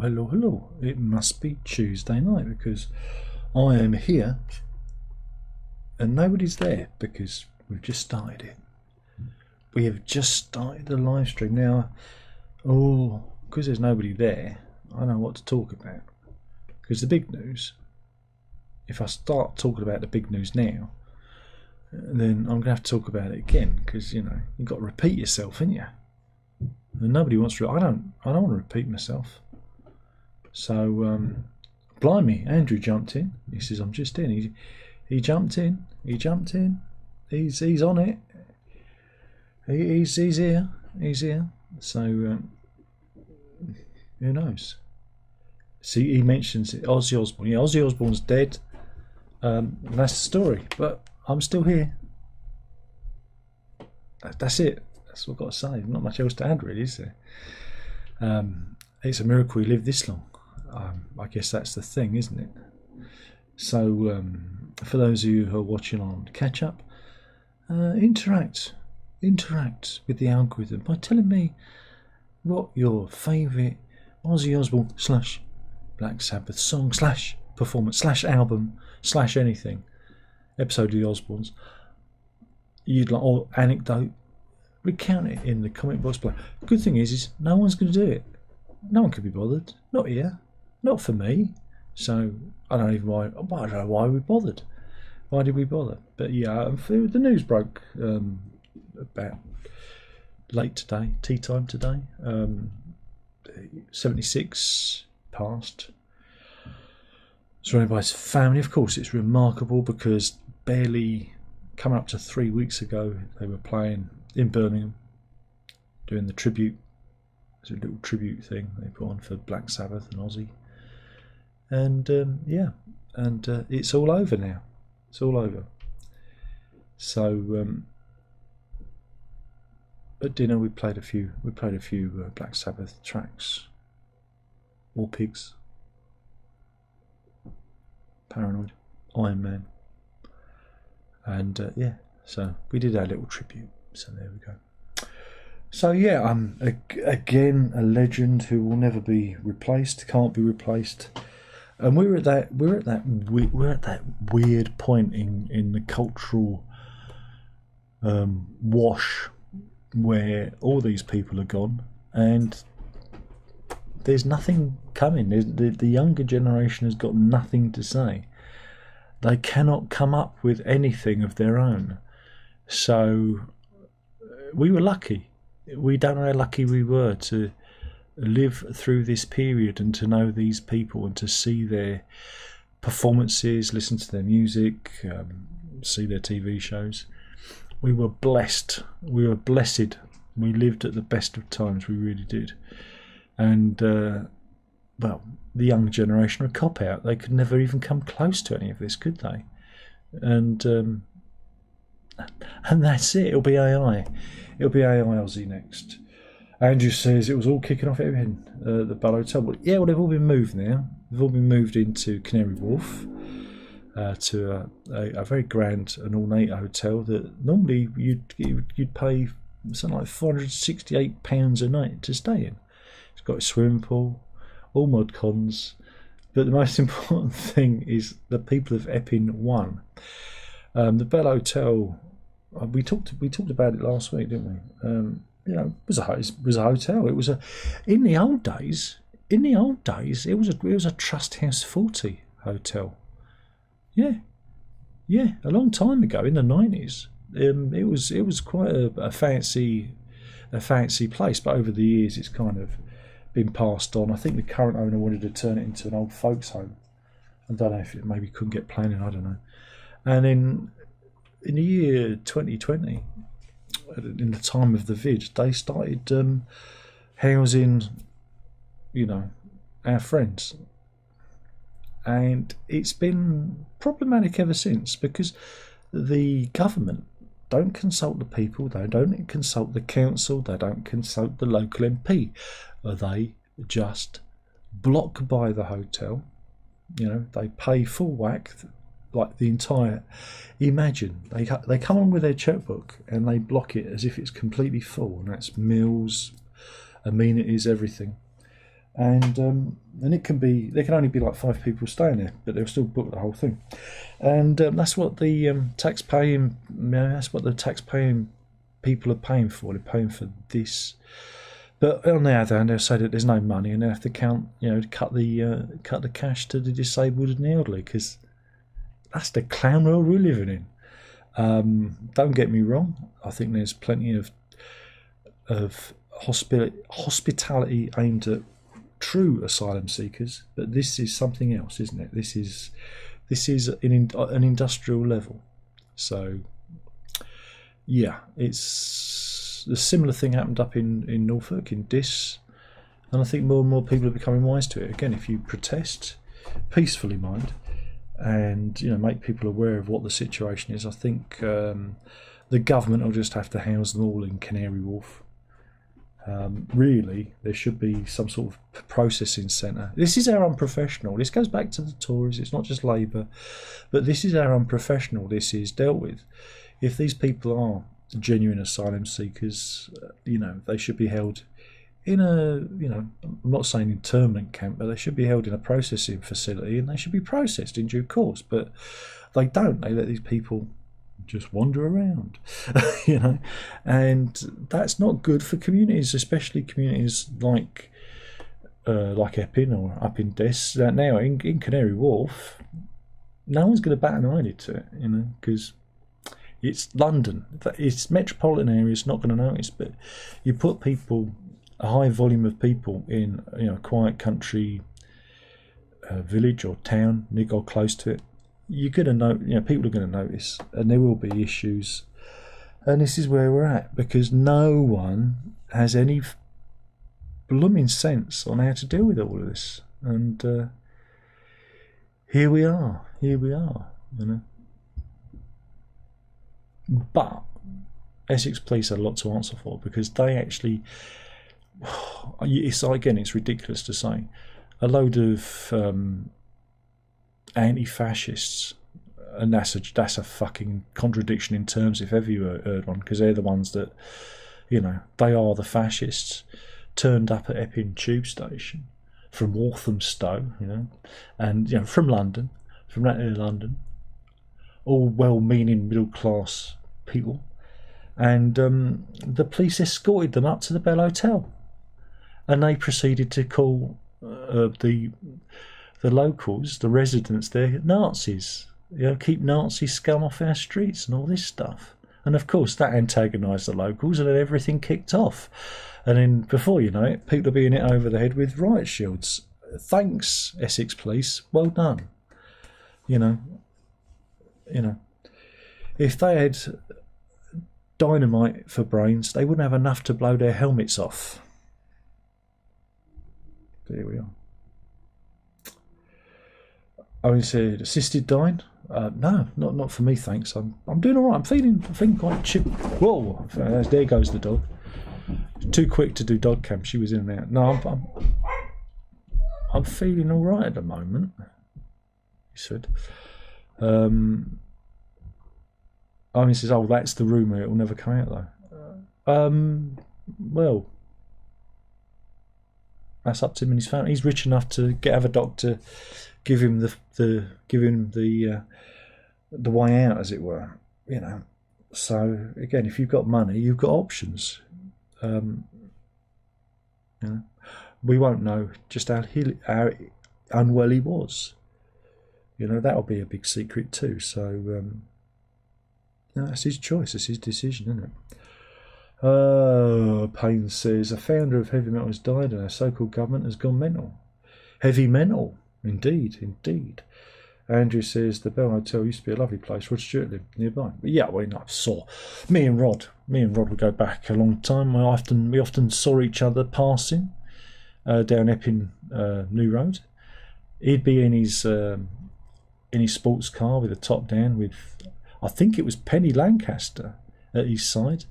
hello. It must be Tuesday night because I am here and nobody's there because we've just started it. We have just started the live stream now. Oh, because there's nobody there, I know what to talk about. Because the big news, if I start talking about the big news now, then I'm going to have to talk about it again because, you know, you've got to repeat yourself, haven't you? And nobody wants to. I don't want to repeat myself. So, blimey, Andrew jumped in. He says, I'm just in. He jumped in. He's on it. He's here. He's here. So, who knows? See, he mentions it. Ozzy Osbourne. Yeah, Ozzy Osbourne's dead. That's the story. But I'm still here. That's it. That's what I've got to say. Not much else to add, really, is there? It's a miracle he lived this long. I guess that's the thing, isn't it? So, for those of you who are watching on catch up, interact with the algorithm by telling me what your favourite Ozzy Osbourne / Black Sabbath song / performance / album / anything episode of the Osbournes you'd like, or anecdote. Recount it in the comment box below. Good thing is no one's going to do it. No one could be bothered. Not here. Not for me. So I don't even I don't know why we bothered. Why did we bother? But yeah, the news broke about late today, tea time today. 76 passed. Surrounded by his family. Of course, it's remarkable because barely coming up to 3 weeks ago, they were playing in Birmingham, doing the tribute. It's a little tribute thing they put on for Black Sabbath and Ozzy. And it's all over now. It's all over. So at dinner we played a few Black Sabbath tracks. War Pigs, Paranoid, Iron Man, and so we did our little tribute. So there we go. So yeah, again a legend who will never be replaced, can't be replaced. And we're at that weird point in the cultural wash where all these people are gone and there's nothing coming. The younger generation has got nothing to say. They cannot come up with anything of their own. So we were lucky. We don't know how lucky we were to live through this period and to know these people and to see their performances, listen to their music, see their TV shows. We were blessed. We were blessed. We lived at the best of times. We really did. And well, the young generation are a cop out. They could never even come close to any of this, could they? And that's it. It'll be AI. It'll be AI Ozzy next. Andrew says it was all kicking off at the Bell Hotel. Well, yeah, well, they've all been moved now. They've all been moved into Canary Wharf to a very grand and ornate hotel that normally you'd pay something like £468 a night to stay in. It's got a swimming pool, all mod cons, but the most important thing is the people of Epping won. The Bell Hotel. We talked about it last week, didn't we? You know, it was a hotel. It was in the old days. It was a Trust House 40 hotel. Yeah, a long time ago in the 90s. It was quite a fancy place, but over the years it's kind of been passed on. I think the current owner wanted to turn it into an old folks home. I don't know if it maybe couldn't get planning. I don't know. And then in the year 2020, in the time of the vid, they started housing, you know, our friends. And it's been problematic ever since because the government don't consult the people, they don't consult the council, they don't consult the local MP. They just block by the hotel. You know, they pay full whack, like the entire. Imagine they come on with their checkbook and they block it as if it's completely full, and that's meals, amenities, everything. and it can be, there can only be like 5 people staying there, but they'll still book the whole thing, and that's what the taxpaying, that's what the taxpaying people are paying for. They're paying for this. But on the other hand, they'll say that there's no money, and they have to cut the cash to the disabled and the elderly, because that's the clown world we're living in. Don't get me wrong. I think there's plenty of hospitality aimed at true asylum seekers, but this is something else, isn't it? This is an industrial level. So yeah, it's a similar thing happened up in Norfolk, in Dis, and I think more and more people are becoming wise to it. Again, if you protest peacefully, mind, and make people aware of what the situation is, I think the government will just have to house them all in Canary Wharf. Really, there should be some sort of processing centre. This is how unprofessional. This goes back to the Tories. It's not just Labour, but this is how unprofessional this is dealt with. If these people are genuine asylum seekers, they should be held in a, I'm not saying internment camp, but they should be held in a processing facility, and they should be processed in due course. But they don't. They let these people just wander around, and that's not good for communities, especially communities like Epping or up in Des. Now in Canary Wharf, no one's going to bat an eyelid to it, because it's London. It's metropolitan area. It's not going to notice. But you put people, a high volume of people, in a quiet country village or town, or close to it, you're going to know. People are going to notice, and there will be issues. And this is where we're at, because no one has any blooming sense on how to deal with all of this. And here we are. But Essex Police had a lot to answer for, because they actually, it's ridiculous to say, a load of anti-fascists, and that's a fucking contradiction in terms, if ever you heard one, because they're the ones that, they are the fascists, turned up at Epping Tube Station from Walthamstow, and from London, from that area of London, all well-meaning middle-class people, and the police escorted them up to the Bell Hotel, and they proceeded to call the locals, the residents there, Nazis. Keep Nazi scum off our streets and all this stuff. And of course that antagonised the locals, and then everything kicked off. And then before you know it, people are being hit over the head with riot shields. Thanks, Essex Police. Well done. If they had dynamite for brains, they wouldn't have enough to blow their helmets off. There we are. Owen said, assisted dying? No, not for me, thanks. I'm doing all right. I'm feeling quite chip. Whoa! There goes the dog. Too quick to do dog cam. She was in and out. No, I'm feeling all right at the moment, he said. Owen says, oh, that's the rumour. It will never come out though. Well, that's up to him and his family. He's rich enough to have a doctor give him the way out, as it were. So again, if you've got money, you've got options. We won't know just how unwell he was. That'll be a big secret too. So that's his choice. It's his decision, isn't it? Payne says, a founder of heavy metal has died and our so-called government has gone mental. Heavy mental, indeed. Andrew says, the Bell Hotel used to be a lovely place. Rod Stewart lived nearby. But yeah, I saw me and Rod would go back a long time. We often saw each other passing down Epping New Road. He'd be in his sports car with the top down, with, I think it was Penny Lancaster at his side,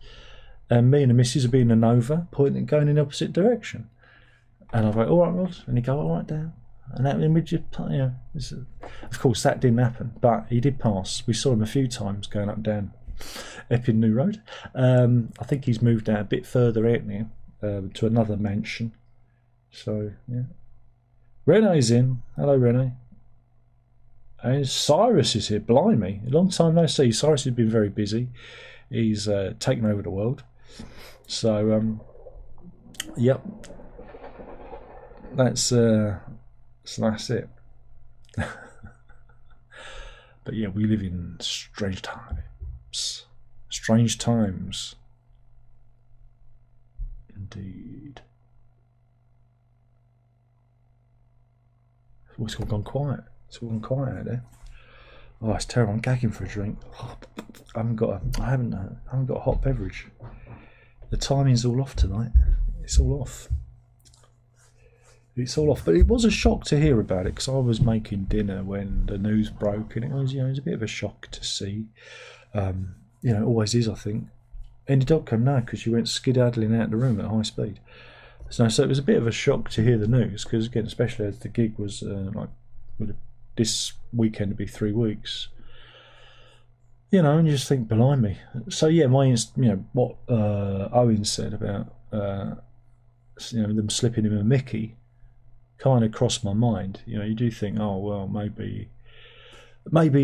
and me and the missus would be in a Nova, going in the opposite direction. And I'd go, all right, Rod, and he'd go, all right, down. And that, and we just, of course, that didn't happen, but he did pass. We saw him a few times going up and down Epping New Road. I think he's moved out a bit further out now to another mansion So yeah, Renee's in. Hello, Renee. And Cyrus is here. Blimey, a long time no see. Cyrus has been very busy. He's taken over the world. So yep, that's it. But yeah, we live in strange times. Strange times. Indeed. Oh, it's all gone quiet. It's all gone quiet out there. Oh, it's terrible. I'm gagging for a drink. I haven't got a hot beverage. The timing's all off tonight. It's all off. It's all off. But it was a shock to hear about it, because I was making dinner when the news broke, and it was, it was a bit of a shock to see. It always is, I think. And the dog came now because she went skedaddling out of the room at high speed. So it was a bit of a shock to hear the news, because again, especially as the gig was this weekend to be 3 weeks. And you just think, behind me. So yeah, what Owen said about them slipping him a Mickey kind of crossed my mind. You do think, oh well, maybe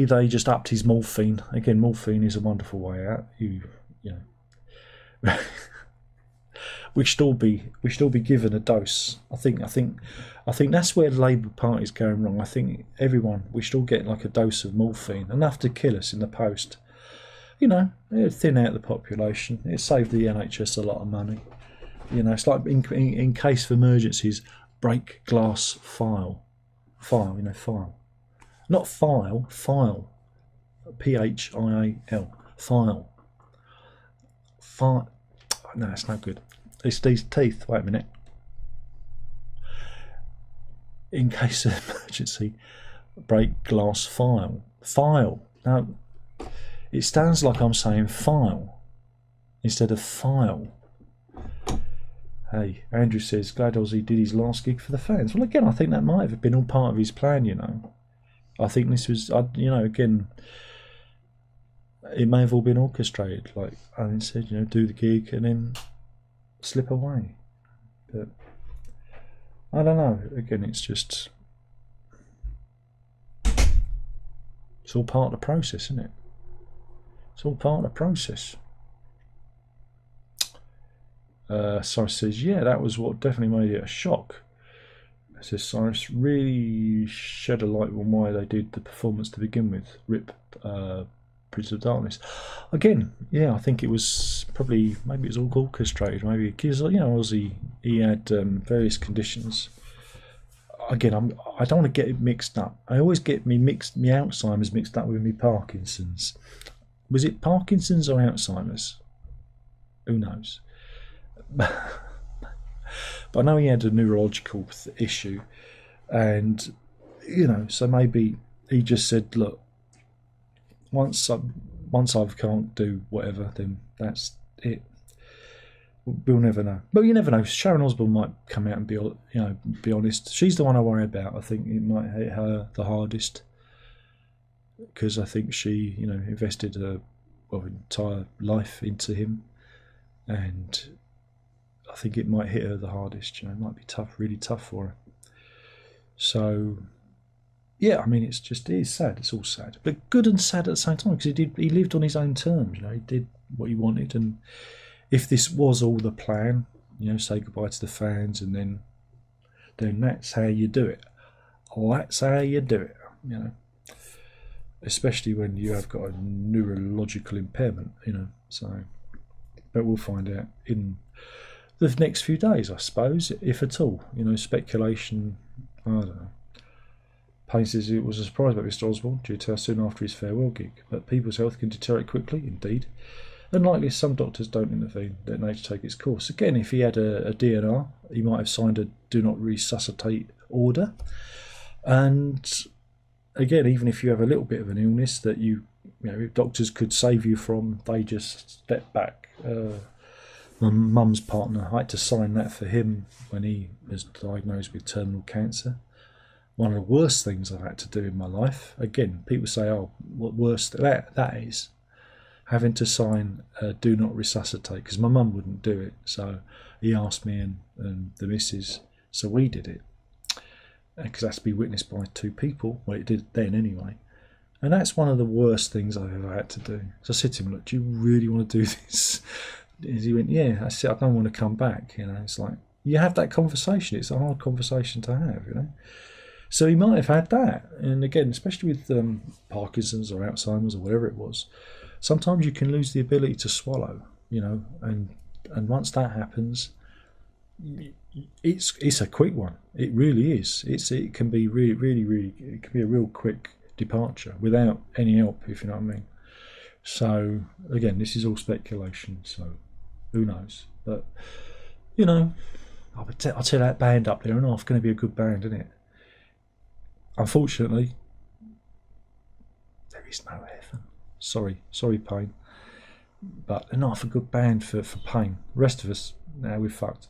they just upped his morphine. Again, morphine is a wonderful way out. we should all be given a dose. I think that's where the Labour Party's going wrong. I think we should all get like a dose of morphine, enough to kill us in the post. It'd thin out the population. It'd save the NHS a lot of money. It's like in case of emergencies, break glass file. File. Not file, file. PHIAL. File. File. No, it's no good. It's these teeth. Wait a minute. In case of emergency, break glass file. File. Now, it sounds like I'm saying file instead of file. Hey, Andrew says, glad Ozzy did his last gig for the fans. Well, again, I think that might have been all part of his plan, I think this was, again, it may have all been orchestrated. Like Owen said, do the gig and then slip away. But I don't know. Again, it's all part of the process, isn't it? It's all part of the process. Cyrus says, yeah, that was what definitely made it a shock. Says Cyrus, really shed a light on why they did the performance to begin with. Rip Prince of Darkness. Again, yeah, I think it was maybe it was all orchestrated. Maybe because Ozzy, he had various conditions. Again, I don't want to get it mixed up. I always get me Alzheimer's mixed up with me Parkinson's. Was it Parkinson's or Alzheimer's? Who knows? But I know he had a neurological issue, and so maybe he just said, look, once I can't do whatever, then that's it. We'll never know. But you never know. Sharon Osbourne might come out and be honest. She's the one I worry about. I think it might hit her the hardest, because I think she invested her entire life into him, and I think it might hit her the hardest. It might be tough, really tough for her. So yeah, I mean, it is sad. It's all sad, but good and sad at the same time, because he lived on his own terms. He did what he wanted, and if this was all the plan, say goodbye to the fans, and then that's how you do it. That's how you do it. Especially when you have got a neurological impairment. So, but we'll find out in the next few days, I suppose, if at all. Speculation. I don't know. Payne says it was a surprise about Mr. Osbourne due to how soon after his farewell gig, but people's health can deteriorate quickly, indeed. Unlikely some doctors don't intervene, let nature take its course. Again, if he had a DNR, he might have signed a do not resuscitate order. And again, even if you have a little bit of an illness that doctors could save you from, they just step back. My mum's partner, I had to sign that for him when he was diagnosed with terminal cancer. One of the worst things I've had to do in my life. Again, people say, oh, what worse that is, having to sign a do not resuscitate, because my mum wouldn't do it. So he asked me and the missus So we did it, because it has to be witnessed by 2 people. Well, it did then anyway. And that's one of the worst things I've ever had to do. So I said to him, look, do you really want to do this? He went, yeah. I said, I don't want to come back. You know, it's like, you have that conversation. It's a hard conversation to have, you know. So he might have had that. And again, especially with Parkinson's or Alzheimer's or whatever it was, sometimes you can lose the ability to swallow, you know. And once that happens, it's a quick one. It really is. It can be really, it can be a real quick departure without any help, if you know what I mean. So again, this is all speculation, so who knows. But you know, I'll tell that band up there and off going to be a good band, isn't it? Unfortunately, there is no heaven. Sorry Pain, but they're not a good band for Pain. The rest of us, now we're fucked.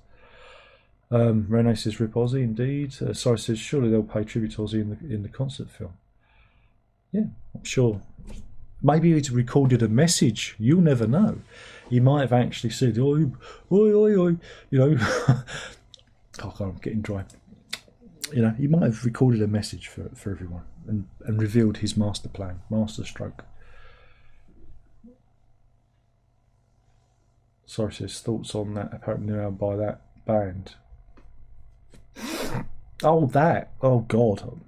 Renee says rip Ozzy, indeed. Sorry says surely they'll pay tribute to Ozzy in the concert film. Yeah, I'm sure. Maybe he's recorded a message. You'll never know. He might have actually said, oi, oi, oi, oi, you know. Oh God, I'm getting dry. You know, he might have recorded a message for everyone and revealed his master plan, master stroke. Sorry, says thoughts on that apparently now by that band. Oh, that. Oh God.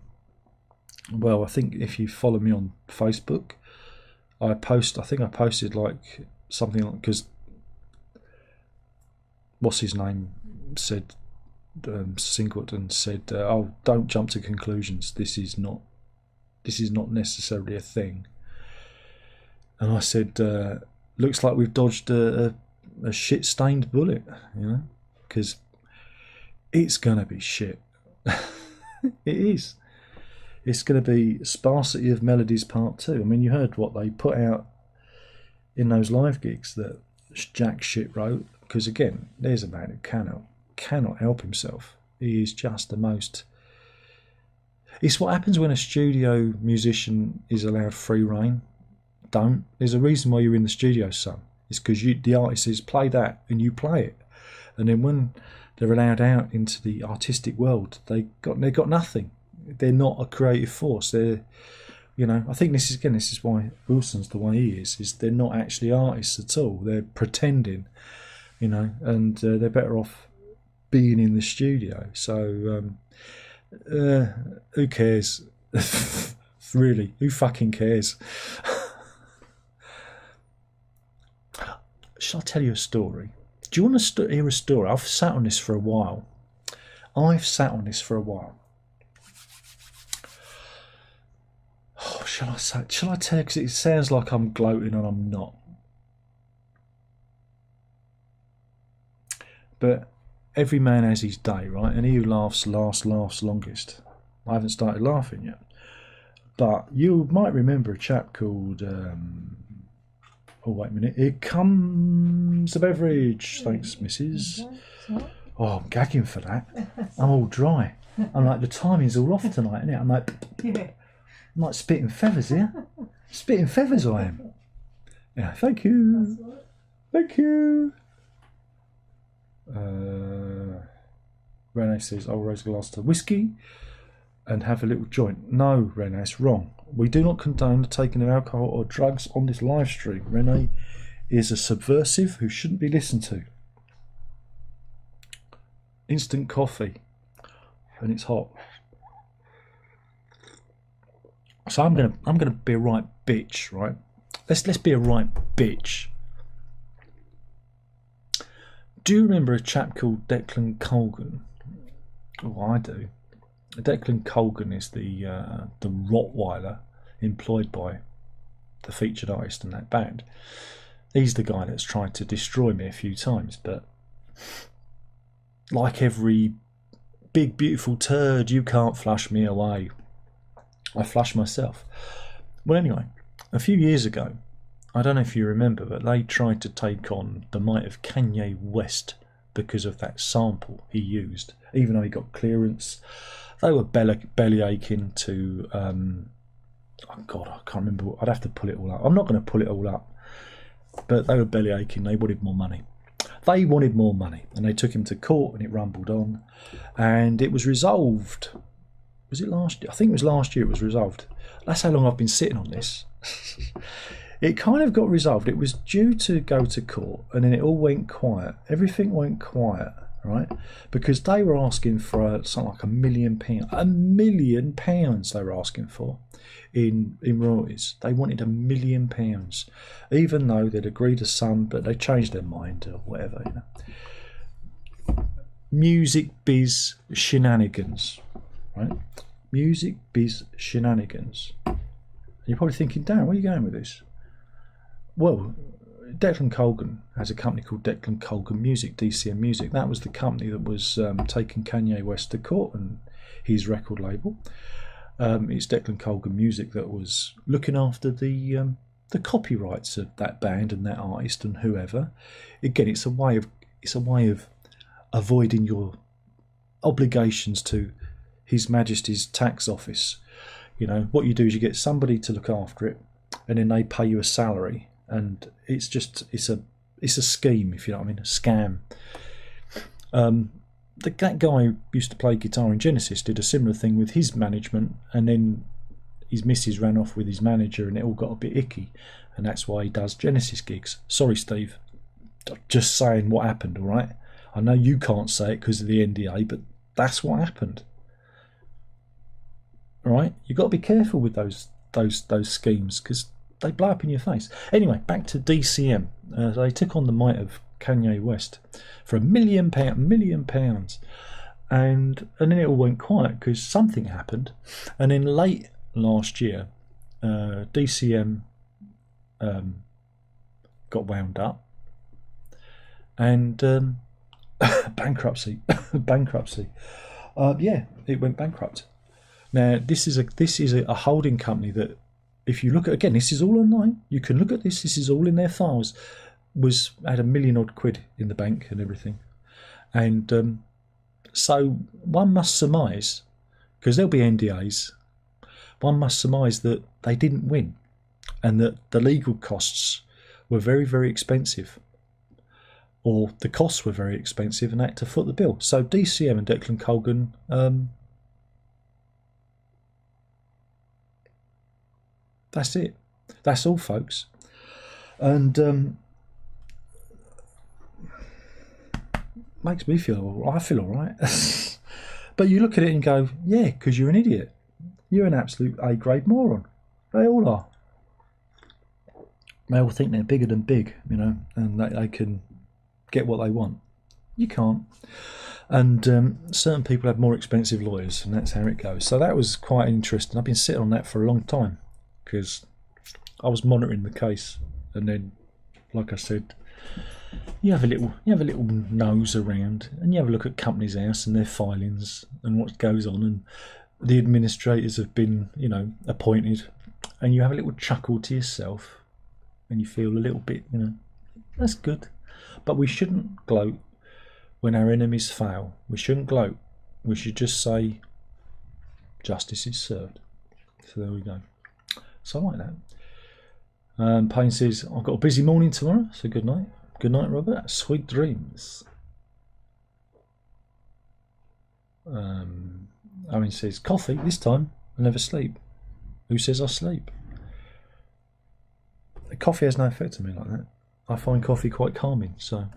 Well, I think if you follow me on Facebook, I think I posted like something like, because what's his name said, Singleton said, oh, don't jump to conclusions. This is not necessarily a thing. And I said, looks like we've dodged a shit-stained bullet, you know, because it's gonna be shit. It is. It's going to be Sparsity of Melodies Part 2. I mean, you heard what they put out in those live gigs that Jack shit wrote. Because again, there's a man who cannot help himself. He is just the most. It's what happens when a studio musician is allowed free rein. There's a reason why you're in the studio, son. It's because the artist says play that and you play it, and then when they're allowed out into the artistic world, they got nothing. They're not a creative force. They're, you know, I think this is why Wilson's the way he is they're not actually artists at all. They're pretending, you know, and they're better off being in the studio. So who cares? Really, who fucking cares? Shall I tell you a story? Do you want to hear a story? I've sat on this for a while. Oh, shall I tell you? Because it sounds like I'm gloating and I'm not. But every man has his day, right? And he who laughs longest. I haven't started laughing yet. But you might remember a chap called... oh, wait a minute. Here comes the beverage. Thanks, missus. Oh, I'm gagging for that. I'm all dry. I'm like, the timing's all off tonight, isn't it? I'm like spitting feathers here. Spitting feathers I am. Yeah, thank you. Thank you. Renee says, I'll raise a glass to whiskey and have a little joint. No, Renee, it's wrong. We do not condone the taking of alcohol or drugs on this live stream. Renee is a subversive who shouldn't be listened to. Instant coffee. And it's hot. So I'm gonna be a right bitch, right? Let's be a right bitch. Do you remember a chap called Declan Colgan? Oh, I do. Declan Colgan is the Rottweiler employed by the featured artist in that band. He's the guy that's tried to destroy me a few times, but like every big beautiful turd, you can't flush me away. I flush myself. Well, anyway, a few years ago, I don't know if you remember, but they tried to take on the might of Kanye West because of that sample he used, even though he got clearance. They were belly aching to, oh God, I can't remember. I'd have to pull it all up. I'm not going to pull it all up, but they were belly aching. They wanted more money. they wanted more money, and they took him to court, and it rumbled on, and it was resolved. Was it last year? I think it was last year it was resolved. That's how long I've been sitting on this. It kind of got resolved. It was due to go to court, and then it all went quiet. Everything went quiet, right? Because they were asking for something like £1 million. £1 million they were asking for in royalties. They wanted £1 million, even though they'd agreed to some, but they changed their mind or whatever, you know. Music biz shenanigans, right? Music biz shenanigans. You're probably thinking, Darren, where are you going with this? Well, Declan Colgan has a company called Declan Colgan Music, DCM Music. That was the company that was taking Kanye West to court and his record label. It's Declan Colgan Music that was looking after the copyrights of that band and that artist and whoever. Again, it's a way of avoiding your obligations to His Majesty's tax office. You know, what you do is you get somebody to look after it, and then they pay you a salary, and it's a scheme, if you know what I mean, a scam. That guy who used to play guitar in Genesis did a similar thing with his management, and then his missus ran off with his manager, and it all got a bit icky, and that's why he does Genesis gigs. Sorry, Steve, just saying what happened. All right, I know you can't say it because of the NDA, but that's what happened. All right, you've got to be careful with those schemes because they blow up in your face. Anyway, back to DCM. They took on the might of Kanye West for £1 million, and then it all went quiet because something happened. And then late last year, DCM got wound up, and bankruptcy. Yeah, it went bankrupt. Now this is a holding company that, if you look at, again, this is all online. You can look at this. This is all in their files. Had £1 million odd in the bank and everything, and so one must surmise, because there'll be NDAs, one must surmise that they didn't win, and that the legal costs were very, very expensive, or the costs were very expensive, and they had to foot the bill. So DCM and Declan Colgan. That's it. That's all, folks. And makes me feel, I feel all right. But you look at it and go, yeah, because you're an idiot. You're an absolute A-grade moron. They all are. They all think they're bigger than big, you know, and they can get what they want. You can't. And certain people have more expensive lawyers, and that's how it goes. So that was quite interesting. I've been sitting on that for a long time, because I was monitoring the case, and then, like I said, you have a little nose around, and you have a look at Companies House and their filings and what goes on, and the administrators have been, you know, appointed, and you have a little chuckle to yourself, and you feel a little bit, you know, that's good. But we shouldn't gloat when our enemies fail. We shouldn't gloat. We should just say, justice is served. So there we go. So I like that. Payne says, I've got a busy morning tomorrow, so good night. Good night, Robert. Sweet dreams. Owen says, coffee this time. I never sleep. Who says I sleep? Coffee has no effect on me like that. I find coffee quite calming, so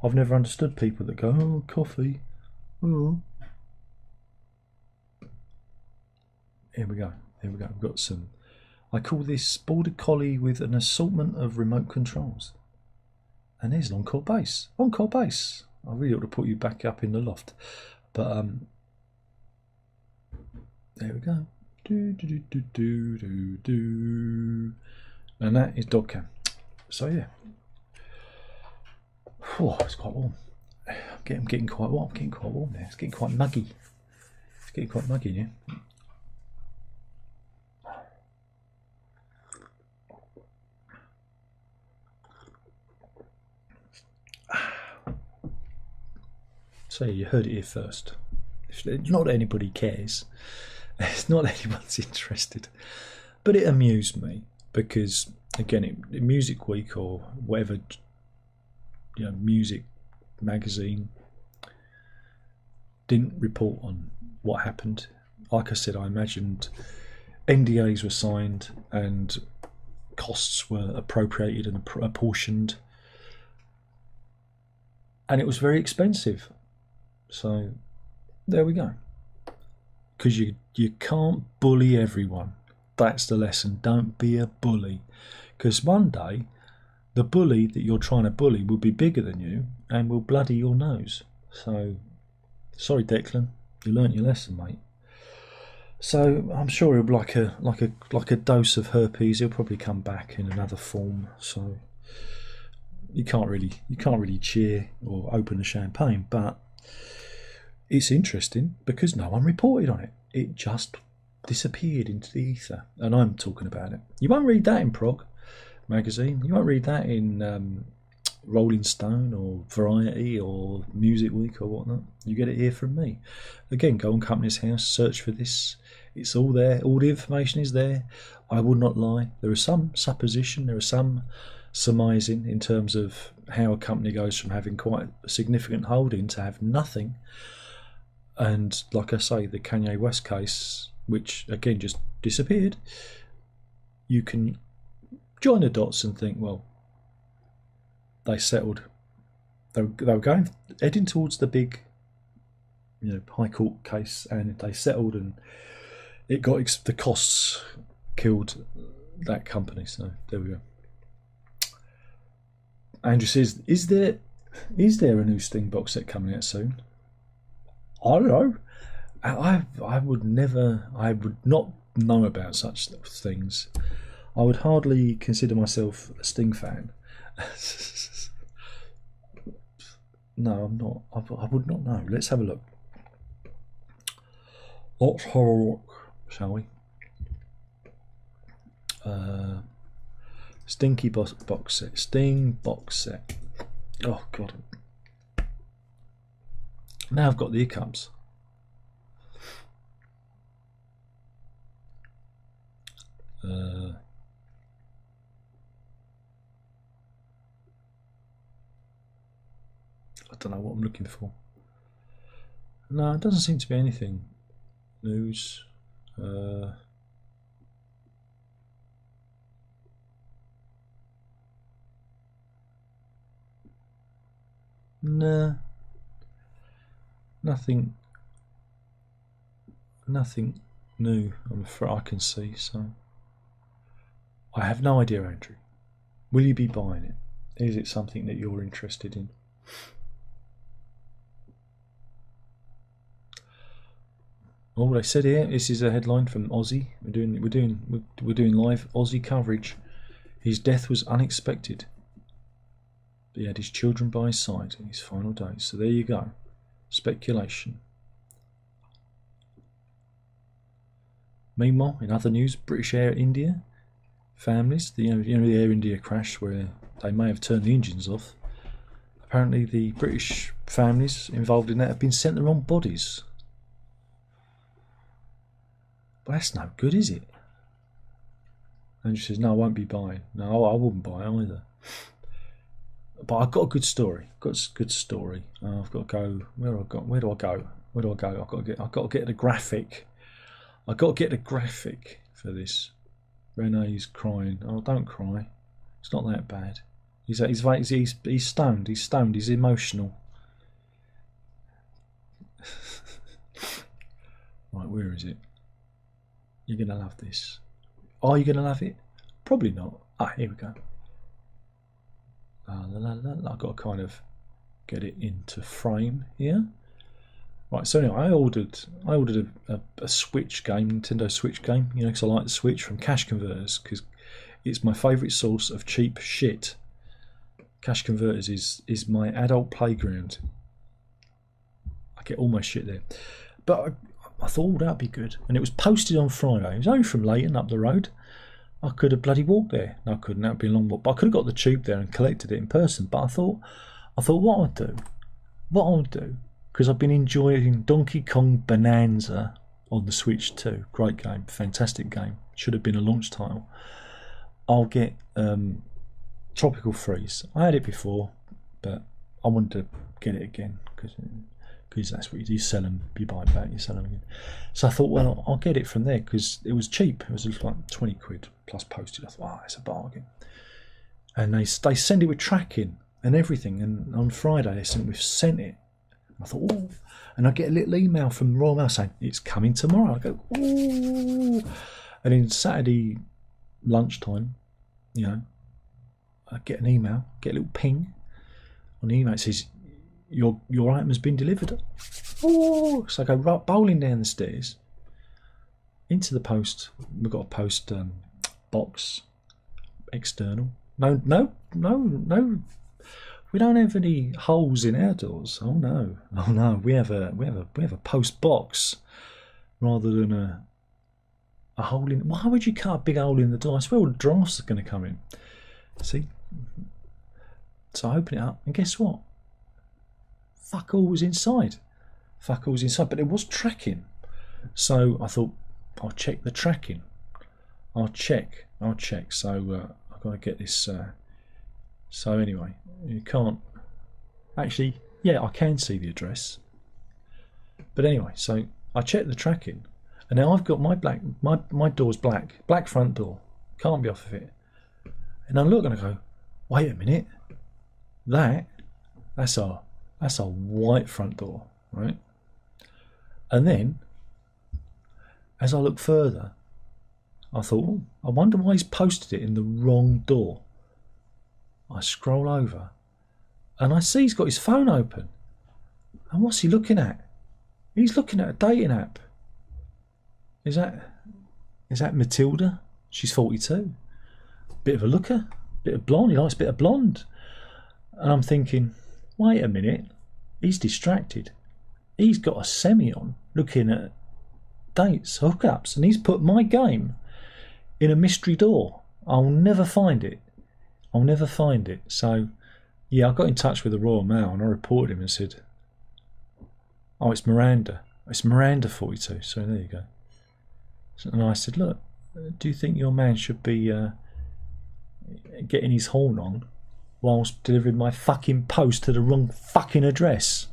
I've never understood people that go, oh, coffee. Oh. Here we go. We've got some. I call this Border Collie with an assortment of remote controls. And there's an encore bass. Encore bass. I really ought to put you back up in the loft. But there we go. Do do do do do do do. And that is dog cam. So yeah. Oh, it's quite warm. I'm getting quite warm. I'm getting quite warm there. It's getting quite muggy. It's getting quite muggy here. So you heard it here first. Not that anybody cares. It's not that anyone's interested. But it amused me because, again, Music Week or whatever music magazine didn't report on what happened. Like I said, I imagined NDAs were signed and costs were appropriated and apportioned, and it was very expensive. So there we go. Because you can't bully everyone. That's the lesson. Don't be a bully. Because one day, the bully that you're trying to bully will be bigger than you and will bloody your nose. So, sorry, Declan, you learnt your lesson, mate. So I'm sure he'll be like a dose of herpes. He'll probably come back in another form. So you can't really cheer or open the champagne, but it's interesting because no one reported on it. It just disappeared into the ether, and I'm talking about it. You won't read that in Prog magazine. You won't read that in Rolling Stone or Variety or Music Week or whatnot. You get it here from me. Again, go on Company's House, search for this. It's all there. All the information is there. I will not lie. There is some supposition. There is some surmising in terms of how a company goes from having quite a significant holding to have nothing. And like I say, the Kanye West case, which again just disappeared, you can join the dots and think, well, they settled. They were heading towards the big, High Court case, and they settled, and it got the costs killed that company. So there we go. Andrew says, "Is there a new Sting box set coming out soon?" I don't know. I would not know about such things. I would hardly consider myself a Sting fan. No, I'm not. I would not know. Let's have a look. Let's have a look, shall we? Stinky box set. Sting box set. Oh, God. Now I've got the hiccups. I don't know what I'm looking for. No, it doesn't seem to be anything. News. Nah. Nothing new, I'm afraid, I can see. So I have no idea, Andrew. Will you be buying it? Is it something that you're interested in? Oh, they said here, this is a headline from Ozzy. We're doing live Ozzy coverage. His death was unexpected. He had his children by his side in his final days. So there you go. Speculation. Meanwhile, in other news, British Air India families, the Air India crash where they may have turned the engines off. Apparently, the British families involved in that have been sent their own bodies. But that's no good, is it? And she says, "No, I won't be buying." No, I wouldn't buy it either. But I've got a good story. I've got to go. Where do I go? I've got to get the graphic. I've got to get the graphic for this. Renee's crying. Oh, don't cry. It's not that bad. He's stoned. He's stoned. He's emotional. Right, where is it? You're gonna love this. Are you gonna love it? Probably not. Ah, here we go. I've got to kind of get it into frame here. Right, so anyway, I ordered a Switch game, Nintendo Switch game, because I like the Switch, from Cash Converters, because it's my favourite source of cheap shit. Cash Converters is my adult playground. I get all my shit there. But I thought, that'd be good. And it was posted on Friday. It was only from Leighton up the road. I could have bloody walked there. No, I couldn't. That would be a long walk. But I could have got the tube there and collected it in person. But I thought what I'd do, because I've been enjoying Donkey Kong Bonanza on the Switch too. Great game, fantastic game. Should have been a launch title. I'll get Tropical Freeze. I had it before. but I wanted to get it again because that's what you do. You sell them, you buy them back, you sell them again. So I thought, well, I'll get it from there because it was cheap. It was just like 20 quid plus postage. I thought, wow, it's a bargain. And they send it with tracking and everything. And on Friday they said, we've sent it. I thought, oh, and I get a little email from Royal Mail saying it's coming tomorrow. I go, oh, and then Saturday lunchtime, you know, I get an email, get a little ping on the email. It says your item has been delivered. Oh, so I go bowling down the stairs into the post. We've got a post box external. No. We don't have any holes in our doors. Oh no. We have a post box rather than a hole in. Why would you cut a big hole in the door? I swear all the drafts are going to come in. See. So I open it up, and guess what? Fuck all was inside. But it was tracking. So I thought, I'll check the tracking. I'll check. So I've got to get this. So anyway, you can't actually. Yeah, I can see the address. But anyway, so I checked the tracking, and now I've got my door's black front door. Can't be off of it. And I look and I go, wait a minute. That's a white front door, right? And then, as I look further, I thought, oh, I wonder why he's posted it in the wrong door. I scroll over, and I see he's got his phone open. And what's he looking at? He's looking at a dating app. Is that Matilda? She's 42. Bit of a looker, bit of blonde. He likes a bit of blonde. And I'm thinking, wait a minute, he's distracted. He's got a semi on, looking at dates, hookups, and he's put my game in a mystery door. I'll never find it. So, yeah, I got in touch with the Royal Mail and I reported him and said, oh, it's Miranda. It's Miranda 42. So there you go. And I said, look, do you think your man should be getting his horn on whilst delivering my fucking post to the wrong fucking address?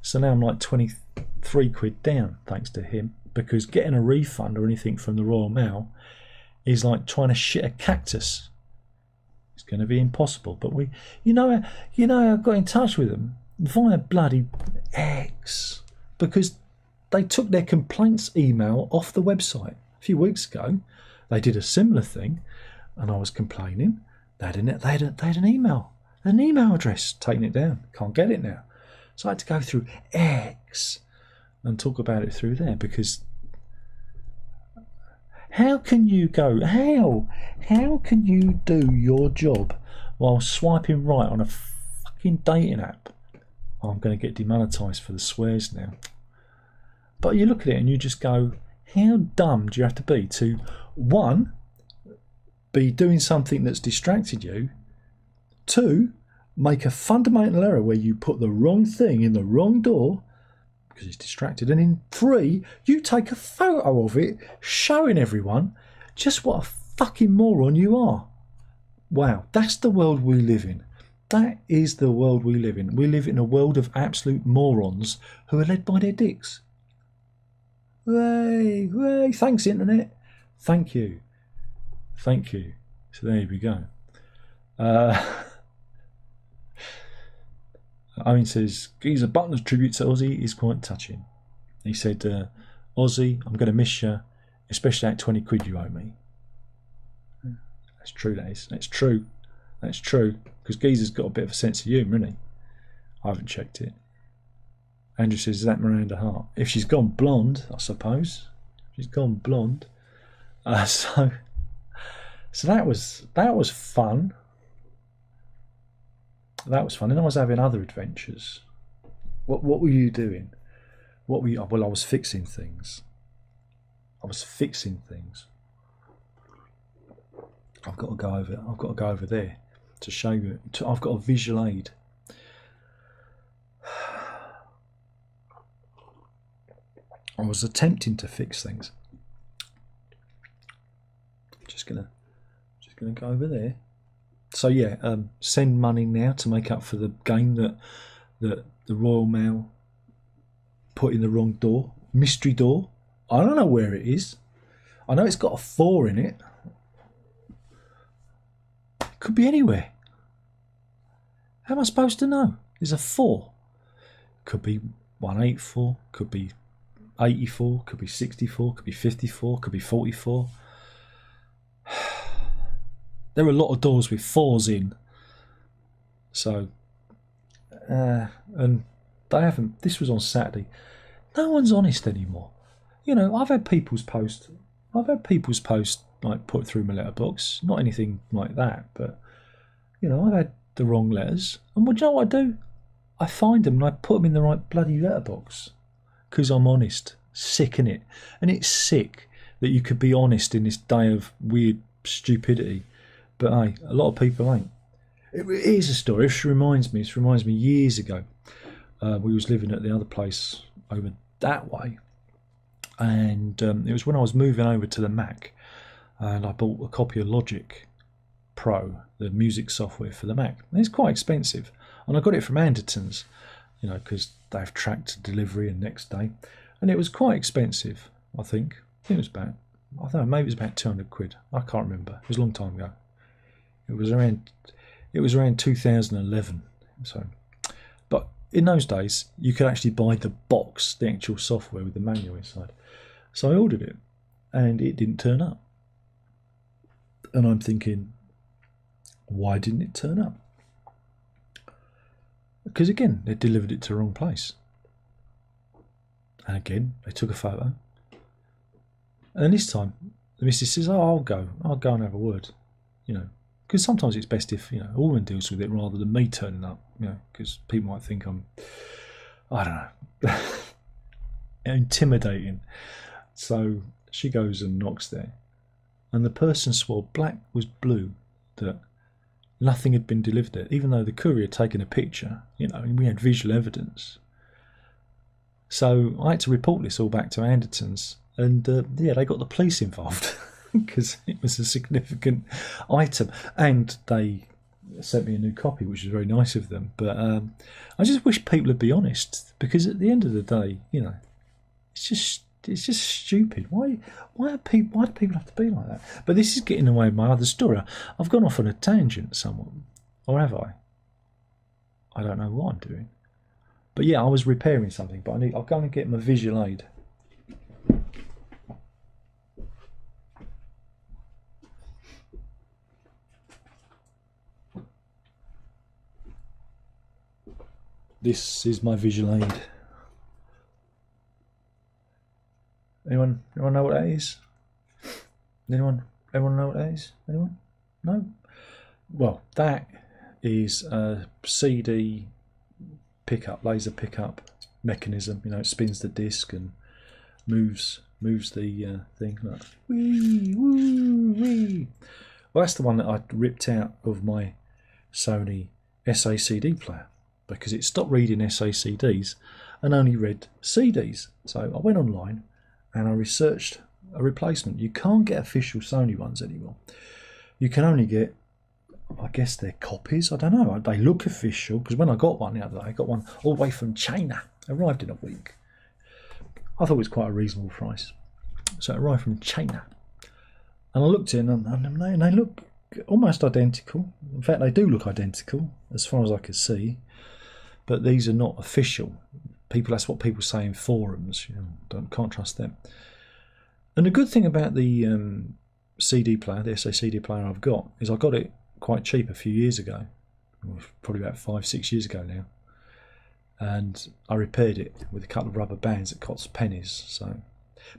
So now I'm like 23 quid down thanks to him, because getting a refund or anything from the Royal Mail is like trying to shit a cactus. It's going to be impossible. But I got in touch with them via bloody X, because they took their complaints email off the website a few weeks ago. They did a similar thing, and I was complaining. They had an email address, taking it down. Can't get it now. So I had to go through X and talk about it through there, because how can you do your job while swiping right on a fucking dating app? Oh, I'm going to get demonetised for the swears now. But you look at it and you just go, how dumb do you have to be to, one, be doing something that's distracted you, two, make a fundamental error where you put the wrong thing in the wrong door because it's distracted, and in three, you take a photo of it showing everyone just what a fucking moron you are. Wow, that's the world we live in. That is the world we live in. We live in a world of absolute morons who are led by their dicks. Hey, thanks internet. Thank you. So there we go. Owen says, Geezer Butler's tribute to Ozzy is quite touching. He said, Ozzy, I'm going to miss you, especially that 20 quid you owe me. That's true, that is. That's true. Because Geezer's got a bit of a sense of humour, hasn't he? I haven't checked it. Andrew says, is that Miranda Hart? If she's gone blonde, I suppose. She's gone blonde. So that was fun. That was fun. And I was having other adventures. What were you doing? Well, I was fixing things. I've got to go over there to show you. I've got a visual aid. I was attempting to fix things. Just gonna go over there. So yeah, send money now to make up for the game that the Royal Mail put in the wrong door. Mystery door. I don't know where it is. I know it's got a 4 in it. It could be anywhere. How am I supposed to know? There's a 4. Could be 184, could be 84, could be 64, could be 54, could be 44. There are a lot of doors with 4s in. So, and they haven't. This was on Saturday. No one's honest anymore. You know, I've had people's post like put through my letterbox. Not anything like that, but you know, I've had the wrong letters. And what do you know what I do? I find them and I put them in the right bloody letterbox because I'm honest. Sick, innit? And it's sick that you could be honest in this day of weird stupidity. But hey, a lot of people ain't. It is a story. This reminds me years ago. We was living at the other place over that way, and it was when I was moving over to the Mac, and I bought a copy of Logic Pro, the music software for the Mac. And it's quite expensive, and I got it from Anderton's, you know, because they have tracked delivery and next day, and it was quite expensive. I think it was about, I don't know, maybe it was about 200 quid. I can't remember. It was a long time ago. It was around 2011. So, but in those days, you could actually buy the box, the actual software with the manual inside. So I ordered it, and it didn't turn up. And I'm thinking, why didn't it turn up? Because again, they delivered it to the wrong place. And again, they took a photo. And this time, the missus says, "Oh, I'll go and have a word," you know. Because sometimes it's best if, you know, a woman deals with it rather than me turning up, you know, because people might think I'm, I don't know, intimidating. So she goes and knocks there, and the person swore black was blue that nothing had been delivered there, even though the courier had taken a picture, you know, and we had visual evidence. So I had to report this all back to Anderton's, and yeah, they got the police involved. Because it was a significant item, and they sent me a new copy, which was very nice of them. But I just wish people would be honest, because at the end of the day, you know, it's just stupid. Why do people have to be like that? But this is getting away with my other story. I've gone off on a tangent somewhat, or have I? I don't know what I'm doing. But yeah, I was repairing something, but I'll go and get my visual aid. This is my visual aid. Anyone know what that is? Anyone know what that is? Anyone? No? Well, that is a CD pickup, laser pickup mechanism. You know, it spins the disc and moves the thing. Like, wee, woo, wee. Well, that's the one that I ripped out of my Sony SACD player, because it stopped reading SACDs and only read CDs. So I went online and I researched a replacement. You can't get official Sony ones anymore. You can only get, I guess they're copies. I don't know. They look official, because when I got one the other day, I got one all the way from China. Arrived in a week. I thought it was quite a reasonable price. So it arrived from China. And I looked in and they look almost identical. In fact, they do look identical as far as I could see. But these are not official. That's what people say in forums. You know, can't trust them. And the good thing about the CD player, the SACD player I've got, is I got it quite cheap a few years ago, probably about 5-6 years ago now. And I repaired it with a couple of rubber bands that cost pennies. So,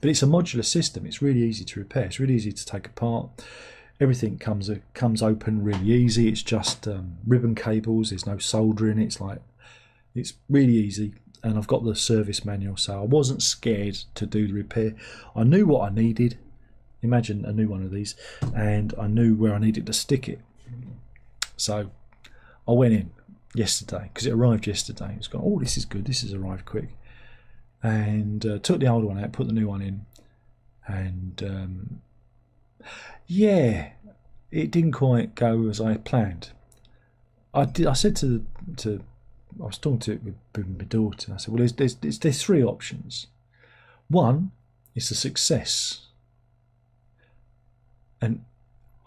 but it's a modular system. It's really easy to repair. It's really easy to take apart. Everything comes open really easy. It's just ribbon cables. There's no soldering. It's really easy, and I've got the service manual, so I wasn't scared to do the repair. I knew what I needed. Imagine a new one of these, and I knew where I needed to stick it. So I went in yesterday, because it arrived yesterday. It's gone, oh, this is good. This has arrived quick. And took the old one out, put the new one in, and yeah, it didn't quite go as I had planned. I said I was talking to it with my daughter. I said, well, there's three options. One is a success, and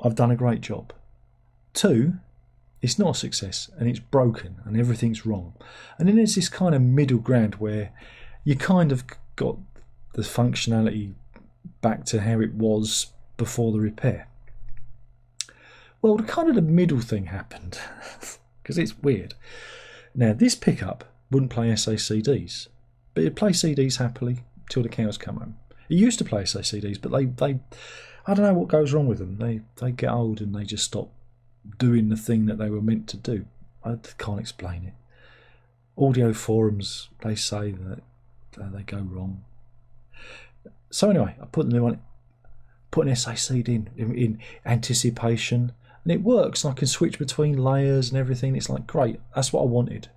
I've done a great job. Two, it's not a success and it's broken and everything's wrong. And then there's this kind of middle ground where you kind of got the functionality back to how it was before the repair. Well, the middle thing happened because it's weird. Now, this pickup wouldn't play SACDs, but it'd play CDs happily till the cows come home. It used to play SACDs, but they I don't know what goes wrong with them. They get old and they just stop doing the thing that they were meant to do. I can't explain it. Audio forums, they say that they go wrong. So anyway, I put the new one, put an SACD in anticipation, and it works. I can switch between layers and everything. It's like, great, that's what I wanted.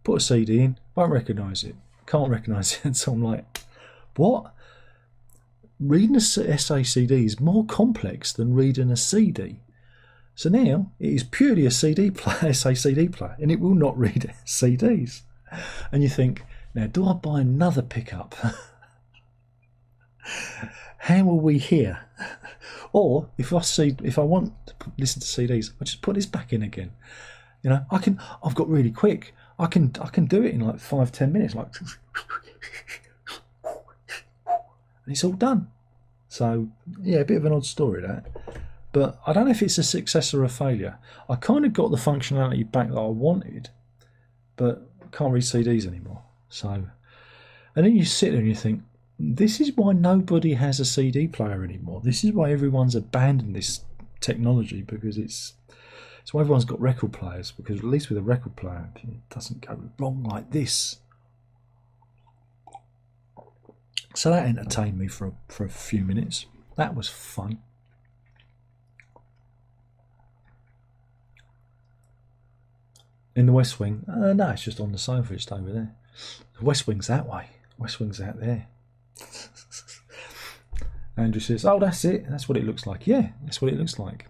Put a CD in, won't recognise it. Can't recognise it. So I'm like, what? Reading a SACD is more complex than reading a CD. So now it is purely a CD player, SACD player, and it will not read CDs. And you think, now do I buy another pickup? How will we hear? Or if I want to listen to CDs, I just put this back in again. You know, I've got really quick. I can do it in like 5-10 minutes, like, and it's all done. So yeah, a bit of an odd story that. But I don't know if it's a success or a failure. I kind of got the functionality back that I wanted, but I can't read CDs anymore. So, and then you sit there and you think, this is why nobody has a CD player anymore. This is why everyone's abandoned this technology, because it's why everyone's got record players, because at least with a record player, it doesn't go wrong like this. So that entertained me for a few minutes. That was fun. In the West Wing? No, it's just on the sofa, it's over there. The West Wing's that way. West Wing's out there. Andrew says, oh, that's it. That's what it looks like. Yeah, that's what it looks like.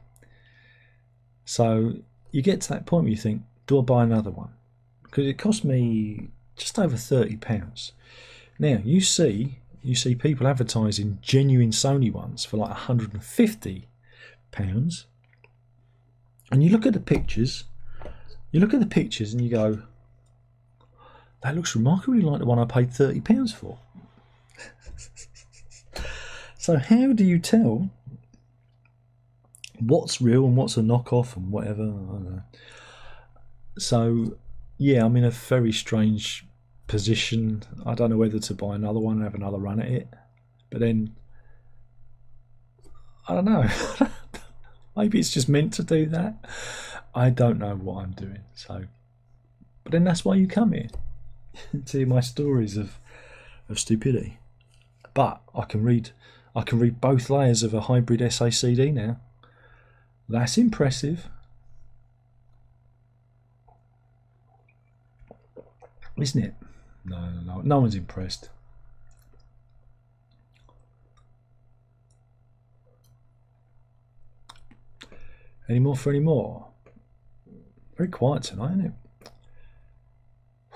So you get to that point where you think, do I buy another one? Because it cost me just over £30. Now, you see people advertising genuine Sony ones for like £150. And you look at the pictures. And you go, that looks remarkably like the one I paid £30 for. So how do you tell what's real and what's a knockoff and whatever? I don't know. So yeah, I'm in a very strange position. I don't know whether to buy another one and have another run at it. But then, I don't know. Maybe it's just meant to do that. I don't know what I'm doing. So, but then that's why you come here to hear my stories of stupidity. But I can read both layers of a hybrid SACD now. That's impressive. Isn't it? No one's impressed. Any more for any more? Very quiet tonight, isn't it?